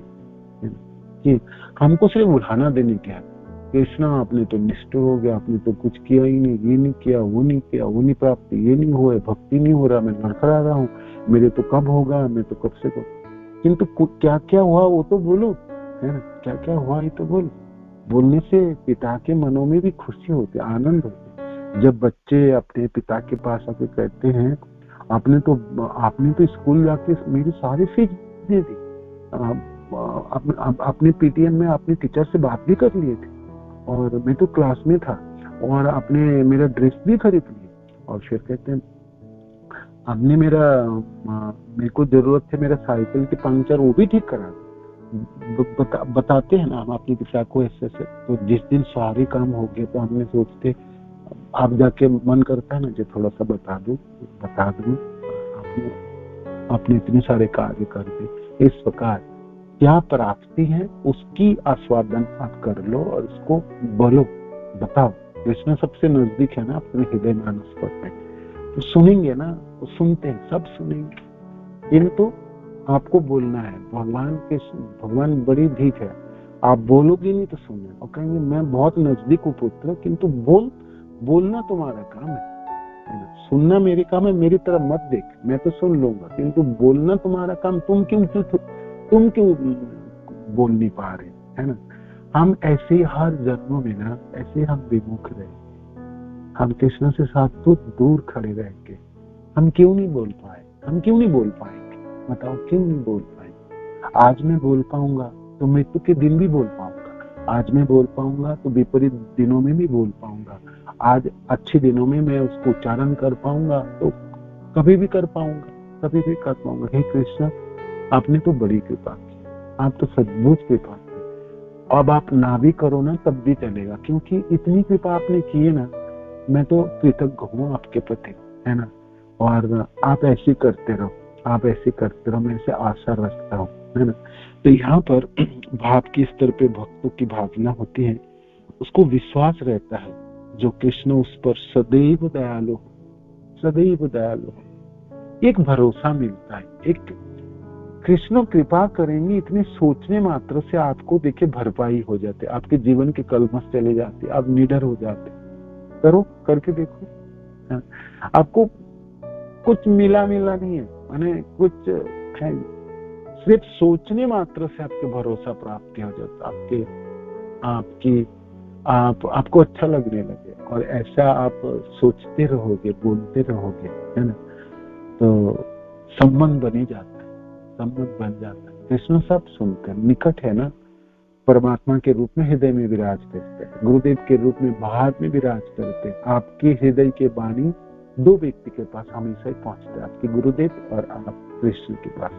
कि हमको सिर्फ उठाना देने क्या है, कृष्ण आपने तो निष्ठुर हो गया, आपने तो कुछ किया ही नहीं, ये नहीं किया, वो नहीं किया, वो नहीं प्राप्त, ये नहीं हुआ, भक्ति नहीं हो रहा, मैं लड़खड़ा रहा हूँ, मेरे तो कब होगा, मैं तो कब से किंतु क्या क्या हुआ वो तो बोलो, है ना, क्या क्या हुआ ये तो बोलो। बोलने से पिता के मनों में भी खुशी होती, आनंद होती। जब बच्चे अपने पिता के पास आके कहते हैं आपने तो स्कूल जाके मेरी सारी फीस दे दी, अपने पीटीएम में आपने टीचर से बात भी कर लिए थे, और मैं तो क्लास में था, और आपने मेरा ड्रेस भी खरीद लिया, और फिर कहते हैं आपने मेरे को जरूरत थे मेरा साइकिल की पंक्चर वो भी ठीक करा। बताते हैं ना हम अपने पिता को ऐसे से, तो जिस दिन सारे काम हो गए तो हमने सोचते आप जाके मन करता है ना जो थोड़ा सा बता दूं, आपने इतने सारे कार्य कर दिए। इस प्रकार क्या प्राप्ति है उसकी आस्वादन आप कर लो और उसको बोलो, बताओ। कृष्ण सबसे नजदीक है ना अपने हृदय मानस पर में, तो सुनेंगे ना, तो सुनते हैं, सब सुनेंगे, किंतु आपको बोलना है। भगवान बड़ी भीख है, आप बोलोगे नहीं तो सुनना, और कहेंगे मैं बहुत नजदीक हूँ पुत्र, किंतु बोलना तुम्हारा काम है ना, सुनना मेरे काम है, मेरी तरफ मत देख, मैं तो सुन लूंगा, किंतु बोलना तुम्हारा काम, तुम क्यों बोल नहीं पा रहे, है ना। हम ऐसे ही हर जन्मों में ना ऐसे हम विमुख रहे, हम कृष्ण से साथ तो दूर खड़े रह के हम क्यों नहीं बोल पाए, हम क्यों नहीं बोल पाएंगे, बताओ क्यों नहीं बोल पाएंगे। आज मैं बोल पाऊंगा तो मृत्यु के दिन भी बोल पाऊंगा, आज मैं बोल पाऊंगा तो विपरीत दिनों में भी बोल पाऊंगा, आज अच्छे दिनों में मैं उसको उच्चारण कर पाऊंगा तो कभी भी कर पाऊंगा। हे कृष्ण आपने तो बड़ी कृपा की, आप तो सचमुच कृपा की, अब आप ना भी करो ना तब भी चलेगा, क्योंकि इतनी कृपा आपने की है ना, मैं तो कृतज्ञ हूँ आपके प्रति, है ना। और आप ऐसे करते रहो, मैं ऐसे आशा रखता हूँ, है ना। तो यहाँ पर भाव के स्तर पे भक्तों की भावना होती है, उसको विश्वास रहता है जो कृष्ण उस पर सदैव दयालु, एक भरोसा मिलता है, एक कृष्ण कृपा करेंगे, इतने सोचने मात्र से आपको देखे भरपाई हो जाते, आपके जीवन के कलमश चले जाते, आप निडर हो जाते। करो, करके देखो, आपको कुछ मिला नहीं है, माने कुछ है, सिर्फ सोचने मात्र से आपके भरोसा प्राप्ति हो जाता, आपको अच्छा लगने लगे, और ऐसा आप सोचते रहोगे, बोलते रहोगे, है ना, तो संबंध बन जाता है। कृष्ण सब सुनते हैं, निकट है ना, परमात्मा के रूप में हृदय में विराज करते हैं, गुरुदेव के रूप में बाहर में विराज करते हैं। आपके हृदय के वाणी दो व्यक्ति के पास हमेशा ही पहुंचते हैं, आपके गुरुदेव और आप कृष्ण के पास।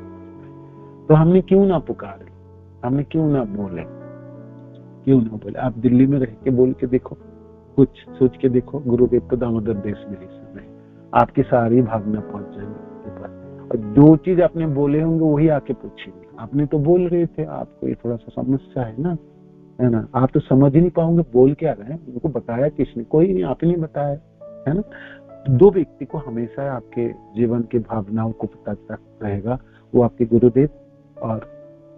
तो हमने क्यों ना पुकारे, हमने क्यों ना बोले, आप दिल्ली में रह के बोल के देखो, कुछ सोच के देखो, गुरुदेव तो दामोदर देश में ही समय, आपकी सारी भावना पहुंच जाएंगे आपके पास, और जो चीज आपने बोले होंगे वही आके पूछेंगे। आपने तो बोल रहे थे, आपको ये थोड़ा सा समस्या है ना, आप तो समझ ही नहीं पाओगे बोल क्या रहे हैं, उनको बताया किसने, कोई नहीं, आपने बताया, है ना। दो व्यक्ति को हमेशा आपके जीवन की भावनाओं को पता रहेगा, वो आपके गुरुदेव और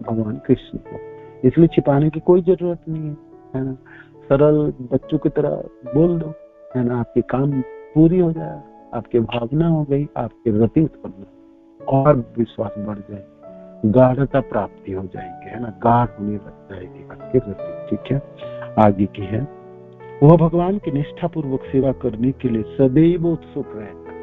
भगवान कृष्ण को, इसलिए छिपाने की कोई जरूरत नहीं है ना। सरल बच्चों की तरह बोल दो, है ना, आपके काम पूरी हो जाए, आपकी भावना हो गई, आपके रति उत्पन्न और विश्वास बढ़ जाएगी, गाढ़ता प्राप्ति हो जाएगी, है ना, गाढ़ होने लग जाएगी आपके रति। ठीक है, आगे की है वह भगवान की निष्ठापूर्वक सेवा करने के लिए सदैव उत्सुक रहता है,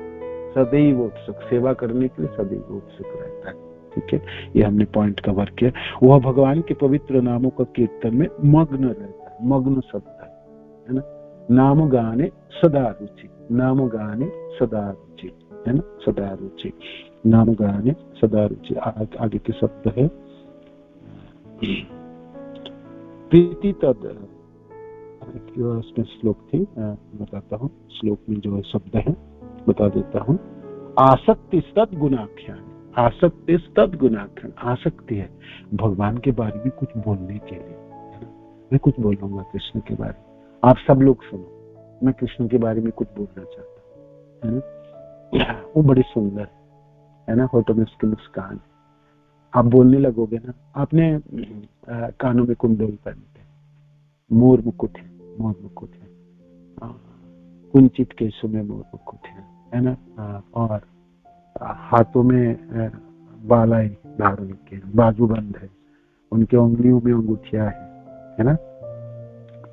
सदैव उत्सुक, सेवा करने के लिए सदैव उत्सुक रहता है। ठीक है, ये हमने पॉइंट कवर किया। वह भगवान के पवित्र नामों का कीर्तन में मग्न रहता है, मग्न शब्द है ना, नाम गाने सदा रुचि, नाम गाने सदा रुचि, है ना, सदा रुचि, नाम गाने सदा रुचि। आगे के शब्द है प्रीति तद, उसमें श्लोक थी, बताता हूँ, श्लोक में जो है शब्द है बता देता हूँ। आसक्ति तद गुणाख्यान, आसक्ति तद गुणाख्यान, आसक्ति है भगवान के बारे में कुछ बोलने के लिए। मैं कुछ बोलूंगा कृष्ण के बारे में, आप सब लोग सुनो, मैं कृष्ण के बारे में कुछ बोलना चाहता हूँ, है ना। वो बड़ी सुंदर है ना, होठों में उसकी मुस्कान, आप बोलने लगोगे ना। आपने कानों में कुंडल पहनते, मोर मुकुट है, मोर मुकुट है, कुंचित केशों में मोर मुकुट है ना, और हाथों में बालाई धारण किए, बाजूबंद है, उनके उंगलियों में अंगूठिया है ना,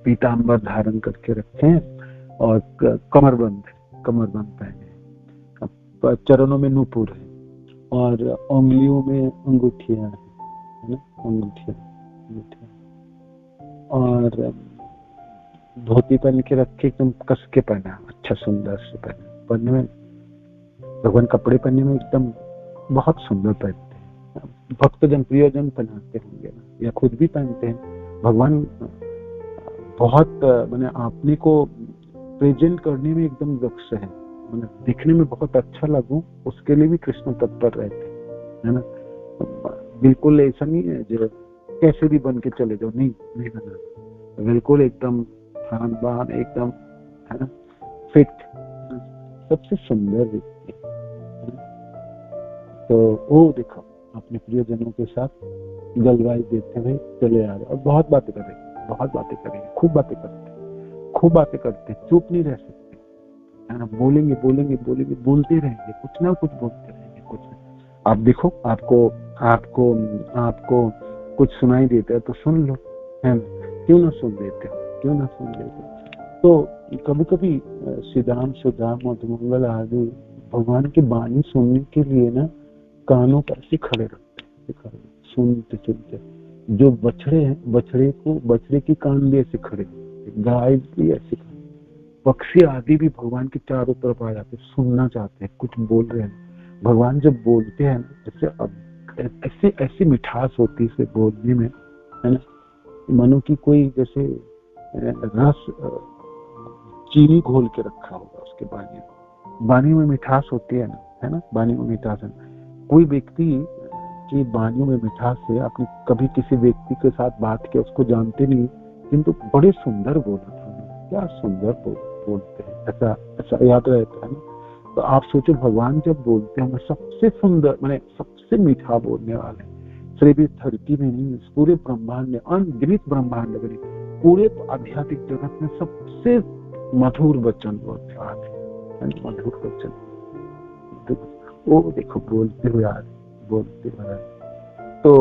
पीतांबर धारण करके रखे हैं और कमरबंद है, कमरबंद पहने, चरणों में नूपुर है और उंगलियों में अंगूठिया है ना, अंगूठिया, और धोती पहन के रखे, एकदम कस के पहना, अच्छा सुंदर से पहने में, भगवान कपड़े पहनने में एकदम बहुत सुंदर पहनते हैं। भक्तजन प्रियजन पहनाते होंगे ना, या खुद भी पहनते हैं। भगवान बहुत मैंने अपने को प्रेजेंट करने में एकदम दक्ष है, मैंने दिखने में बहुत अच्छा लगूं उसके लिए भी कृष्ण तत्पर रहते हैं, है ना। बिल्कुल ऐसा नहीं है जो कैसे भी बन के चले जाओ, नहीं नहीं बना, बिल्कुल एकदम खान बान एकदम, है ना, फिट, सबसे सुंदर व्यक्ति। तो वो देखो अपने प्रियजनों के साथ गलवाई देते हुए चले आ रहे, और बहुत बातें करेंगे, बहुत बातें करेंगे, खूब बातें करते हैं, खूब बातें करते हैं, चुप नहीं रह सकते, है ना, बोलेंगे बोलेंगे बोलेंगे, बोलते रहेंगे, कुछ ना कुछ बोलते रहेंगे, कुछ ना। आप देखो, आपको आपको आपको कुछ सुनाई देता है तो सुन लो, है ना, क्यों ना सुन लेते हो, क्यों ना सुन लेते हो। तो कभी कभी श्रीदाम सुदाम मधुमंगल आदि भगवान की वाणी सुनने के लिए ना कानों पर ऐसे खड़े रखते हैं, खड़े सुनते सुनते। जो बछड़े हैं, बछड़े की कान भी ऐसे खड़े, गाय भी ऐसे, पक्षी आदि भी भगवान के चारों तरफ आ जाते, सुनना चाहते हैं, कुछ बोल रहे हैं। भगवान जब बोलते हैं जैसे ऐसी ऐसी मिठास होती है इसे बोलने में, है ना, मनो की कोई जैसे रस चीनी घोल के रखा होगा उसके वाणी में मिठास होती है ना, है ना, वाणी में मिठास है। कोई व्यक्ति की वाणी में मिठास है, आपने कभी किसी व्यक्ति के साथ बात किया, उसको जानते नहीं, किंतु बड़े सुंदर बोला था, क्या सुंदर बोलते हैं, ऐसा ऐसा याद रहता है ना। तो आप सोचो भगवान जब बोलते हैं, सबसे सुंदर माने सबसे मीठा बोलने वाले, सिर्फ इस धरती में नहीं, पूरे ब्रह्मांड में, अनगिनत ब्रह्मांड में, पूरे आध्यात्मिक जगत में सबसे मधुर वचन बोलने वाले, मधुर वचन। वो देखो बोलते हुए आ, बोलते हुए। तो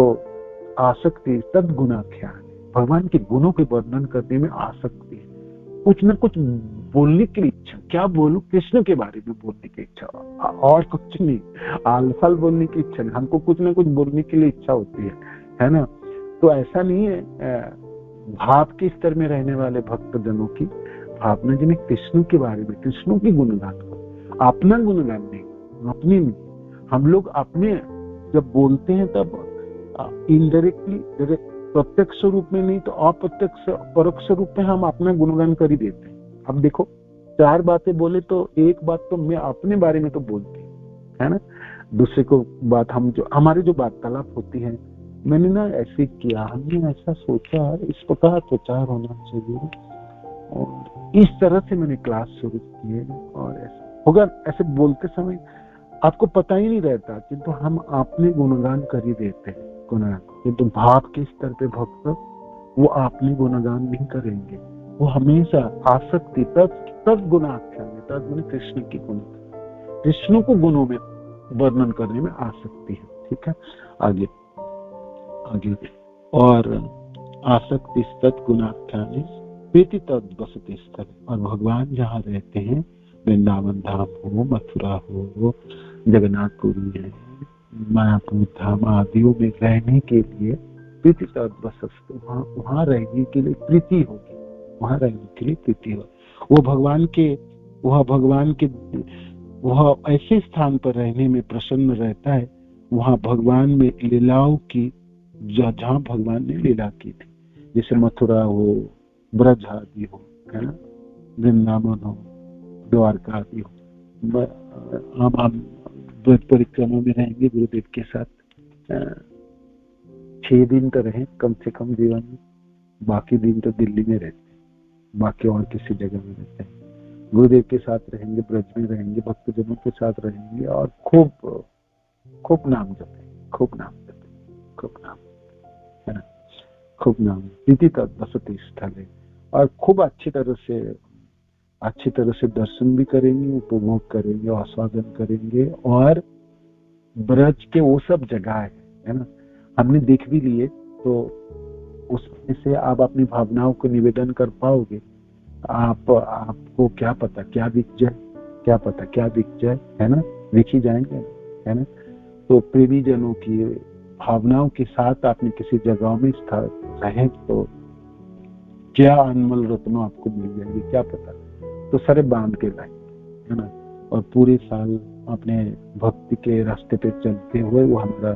आसक्ति सद्गुणाख्यान, भगवान के गुणों के वर्णन करने में आसक्ति है, कुछ न कुछ बोलने की इच्छा, क्या बोलूं, कृष्ण के बारे में बोलने की इच्छा, और कुछ नहीं, आलफाल बोलने की इच्छा नहीं, हमको कुछ न कुछ बोलने के लिए इच्छा होती है ना। तो ऐसा नहीं है, भाव के स्तर में रहने वाले भक्त जनों की भावना जिन्हें कृष्ण के बारे में, कृष्ण की गुणगान करो, अपना गुणगान नहीं, अपनी नहीं। हम लोग अपने जब बोलते हैं तब इनडायरेक्टली, प्रत्यक्ष रूप में नहीं तो अप्रत्यक्ष परोक्ष रूप में हम अपना गुणगान कर ही देते हैं। अब देखो 4 बातें बोले तो एक बात तो मैं अपने बारे में तो बोलती है ना, दूसरे को बात हम जो हमारी जो वार्तालाप होती है, मैंने ना ऐसे किया, हमने ऐसा सोचा, इस प्रकार प्रचार होना चाहिए, और इस तरह से मैंने क्लास शुरू की है, और ऐसा होगा। ऐसे बोलते समय आपको पता ही नहीं रहता, किंतु हम अपने गुणगान कर ही देते हैं, गुणगान। किंतु भाव के स्तर पे भक्त वो अपने गुणगान नहीं करेंगे, वो हमेशा आसक्ति तद गुणाख्यान, तद माने कृष्ण की गुण, कृष्ण को गुणों में वर्णन करने में आसक्ति है। ठीक है, आगे आगे। और आसक्ति तद गुणाख्यान प्रीति तद बसति स्थल, और भगवान जहाँ रहते हैं, वृंदावन धाम हो, मथुरा हो, जगन्नाथपुरी है, मायापुर धाम आदियों में रहने के लिए प्रीति तद बसति, वहाँ रहने के लिए प्रीति होगी, वहाँ रहने के लिए प्रीति हो। वह वह ऐसे स्थान पर रहने में प्रसन्न रहता है, वहाँ भगवान में लीलाओं की, जहाँ भगवान ने लीला की थी, जैसे मथुरा हो, ब्रज आदि हो, है ना, वृंदावन हो, द्वारका आदि हो। हम ब्रज परिक्रमा में रहेंगे गुरुदेव के साथ, 6 दिन तो रहे कम से कम जीवन में, बाकी दिन तो दिल्ली में रहते हैं, बाकी और किसी जगह में रहते हैं। गुरुदेव के साथ रहेंगे, ब्रज में रहेंगे, भक्तजनों के साथ रहेंगे, और खूब नाम जपें, खूब नाम, है ना, खूब नाम। प्रीति तद बसति स्थल है, और खूब अच्छी तरह से दर्शन भी करेंगे, उपभोग करेंगे, आस्वादन करेंगे। और ब्रज के वो सब जगह है ना, हमने देख भी लिए, तो उसमें से आप अपनी भावनाओं को निवेदन कर पाओगे। आपको क्या पता क्या बिक जाए, है ना, बिक ही जाएंगे, है ना। तो प्रेमी जनों की भावनाओं के साथ आपने किसी जगह में रहे तो क्या अनमोल रत्नों आपको मिल जाएंगे, क्या पता। तो सारे बांध के लाएंगे, है ना, और पूरे साल अपने भक्ति के रास्ते पे चलते हुए वो हमारा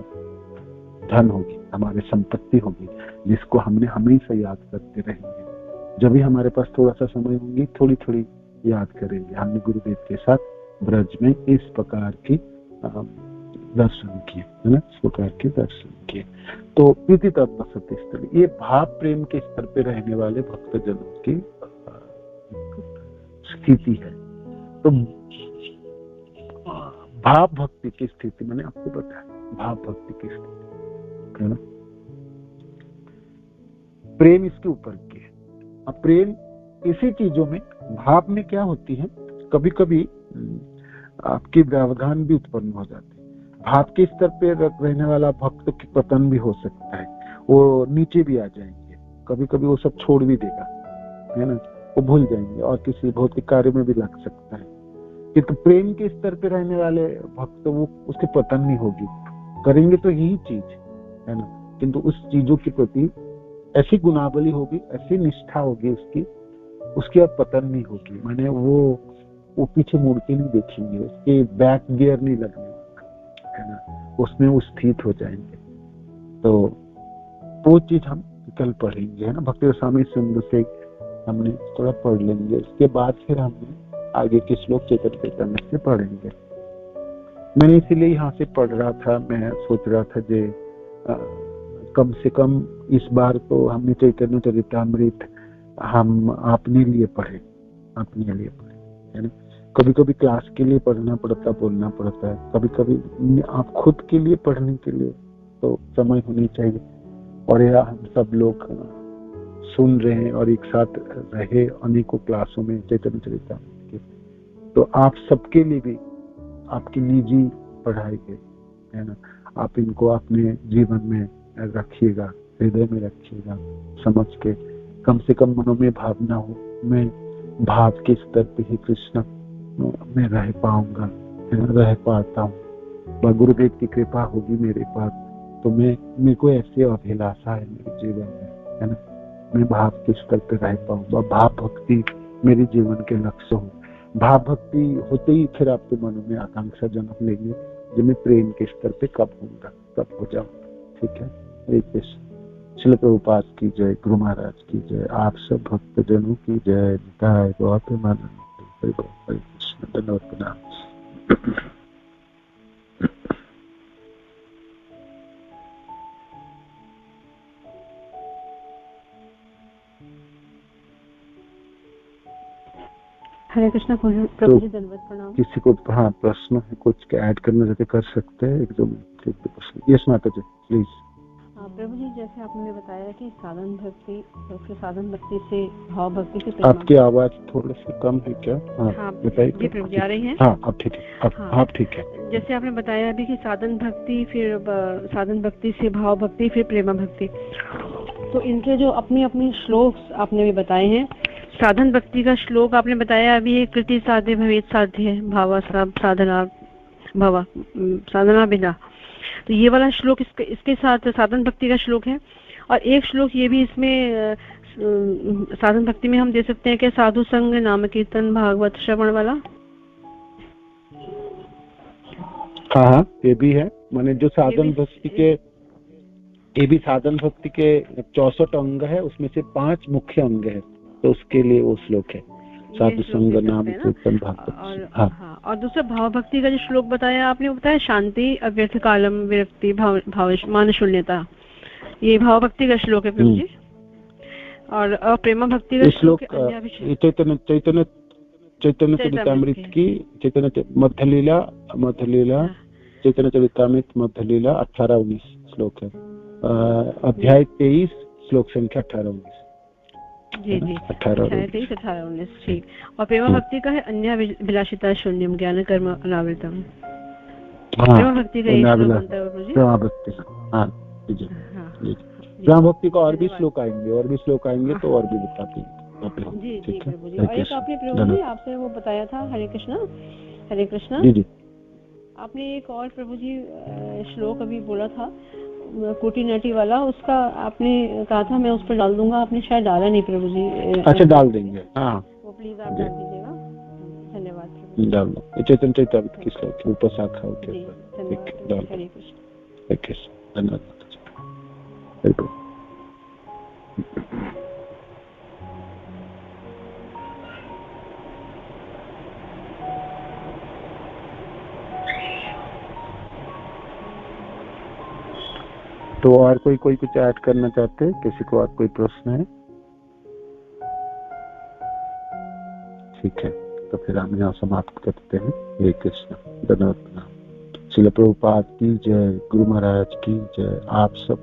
धन होगी, हमारी संपत्ति होगी, जिसको हमने हमेशा याद करते रहेंगे। जब भी हमारे पास थोड़ा सा समय होंगे, थोड़ी याद करेंगे, हमने गुरुदेव के साथ ब्रज में इस प्रकार की दर्शन किए, है ना, इस प्रकार के दर्शन किए। तो प्रीति तद बसति स्थल, ये भाव प्रेम के स्तर पे रहने वाले भक्तजनों की स्थिति है। तो भाव भक्ति की स्थिति मैंने आपको बताया, भाव भक्ति की स्थिति, है ना। प्रेम इसके ऊपर की है। अब प्रेम इसी चीजों में, भाव में क्या होती है, कभी कभी आपकी व्यवधान भी उत्पन्न हो जाती है। भाव के स्तर पे रहने वाला भक्त की पतन भी हो सकता है, वो नीचे भी आ जाएंगे, कभी कभी वो सब छोड़ भी देगा, है ना, वो भूल जाएंगे और किसी भौतिक कार्य में भी लग सकता है। किंतु प्रेम के स्तर पे रहने वाले भक्त, वो उसके पतन नहीं होगी, करेंगे तो यही चीज, है ना, किंतु उस चीजों के प्रति ऐसी गुणावली होगी, ऐसी निष्ठा होगी उसकी अब पतन नहीं होगी। माने वो पीछे मुड़ के नहीं देखेंगे, उसके बैक गियर नहीं लगने, है ना, उसमें वो स्थित हो जाएंगे। तो वो चीज हम कल पढ़ेंगे, है ना, भक्ति रसामृत सिंधु से हमने थोड़ा पढ़ लेंगे, उसके बाद फिर हमने आगे के श्लोक चैतन्य चैतन्य से पढ़ेंगे। मैंने इसीलिए यहाँ से पढ़ रहा था, मैं सोच रहा था जे कम से कम इस बार तो हमने चैतन्य चरितामृत हम अपने लिए पढ़े, है ना। कभी कभी क्लास के लिए पढ़ना पड़ता, बोलना पड़ता है, कभी कभी आप खुद के लिए पढ़ने के लिए तो समय होनी चाहिए। और यह हम सब लोग सुन रहे हैं और एक साथ रहे अनेकों क्लासों में चैतन्य चरितामृत के, तो आप सबके लिए भी आपकी निजी पढ़ाई के, है ना, आप इनको अपने जीवन में रखिएगा, हृदय में रखिएगा, समझ के कम से कम मनों में भावना हो, मैं भाव के स्तर पे ही कृष्ण में रह पाऊंगा, रह पाता हूँ। गुरुदेव की कृपा होगी मेरे पास, तो मेरे को ऐसी अभिलाषा है मेरे जीवन में, है ना, मैं भाव के स्तर पे रह पाऊंगा, भाव भक्ति मेरे जीवन के लक्ष्य हो। भाव भक्ति होते ही फिर आपके मनों में आकांक्षा जन्म लेंगे, जो मैं प्रेम के स्तर पे कब होऊंगा, कब हो जाऊँ। ठीक है, हरे कृष्ण। श्रील प्रभुपाद की जय, गुरु महाराज की जय, आप सब भक्तजनों की जय। निताय गौर प्रेमानंद। हरे कृष्ण। धन्यवाद, प्रणाम। हरे कृष्णा प्रभु जी, धन्यवाद, प्रणाम। किसी को हाँ प्रश्न है, कुछ ऐड करना चाहते कर सकते हैं, एकदम प्रश्न। यस माता जी प्लीज। प्रभु जी, जैसे आपने बताया कि साधन भक्ति, फिर साधन भक्ति से भाव भक्ति से, आपकी आवाज थोड़ी सी कम है क्या? हाँ बताइए। जी प्रभु जी, आ रही है? हाँ अब ठीक है, आप ठीक है। जैसे आपने बताया अभी कि साधन भक्ति, फिर साधन भक्ति से भाव भक्ति, फिर प्रेमा भक्ति, तो इनके जो अपनी अपनी श्लोक आपने भी बताए हैं, साधन भक्ति का श्लोक आपने बताया अभी, एक कृति साधे भवेत साध्य है, भावा साधना भवा साधना बिना, तो ये वाला श्लोक इसके साथ साधन भक्ति का श्लोक है। और एक श्लोक ये भी इसमें साधन भक्ति में हम दे सकते हैं कि साधु संग नाम कीर्तन भागवत श्रवण वाला। हाँ, ये भी है। माने जो साधन भक्ति के, ये भी साधन भक्ति के 64 अंग है, उसमें से 5 मुख्य अंग है, तो उसके लिए वो श्लोक है साधु संग नाम कीर्तन भागवत। हाँ, और दूसरा भाव भक्ति का जो श्लोक बताया आपने, बताया शांति अव्यर्थ कालम विरक्ति भाव मान शून्यता, ये भाव भक्ति का श्लोक है प्रभु जी। और प्रेम भक्ति का श्लोक चैतन्य चरितामृत की मध्यलीला चैतन्य चरितामृत मध्यलीला 18-19 श्लोक है, अध्याय 23 श्लोक संख्या 18-19। जी 18-19 ठीक। और प्रेम भक्ति का है अन्य विलासिता शून्यम ज्ञान कर्म अनावृतम। प्रेम भक्ति का प्रेम भक्ति का और भी श्लोक आएंगे तो और भी बताते हैं। जी प्रभु जी। और एक आपने प्रभु जी आपसे वो बताया था, हरे कृष्णा जी। आपने एक और प्रभु जी श्लोक अभी बोला था कोटि नटी वाला, उसका आपने कहा था मैं उस पर डाल दूंगा, आपने शायद डाला नहीं प्रभु जी। अच्छा, डाल देंगे। हाँ, वो प्लीज आप डाल दीजिएगा। धन्यवाद। डाल दो चैतन्य चरितामृत की श्लोक उपशाखा होती है। हरे कृष्ण। धन्यवाद। तो और कोई कुछ ऐड करना चाहते हैं? किसी को और कोई प्रश्न है? ठीक है, तो फिर हम यहाँ समाप्त करते हैं। हरे कृष्ण। धन्यवाद। श्रील प्रभुपाद की जय, गुरु महाराज की जय। आप सब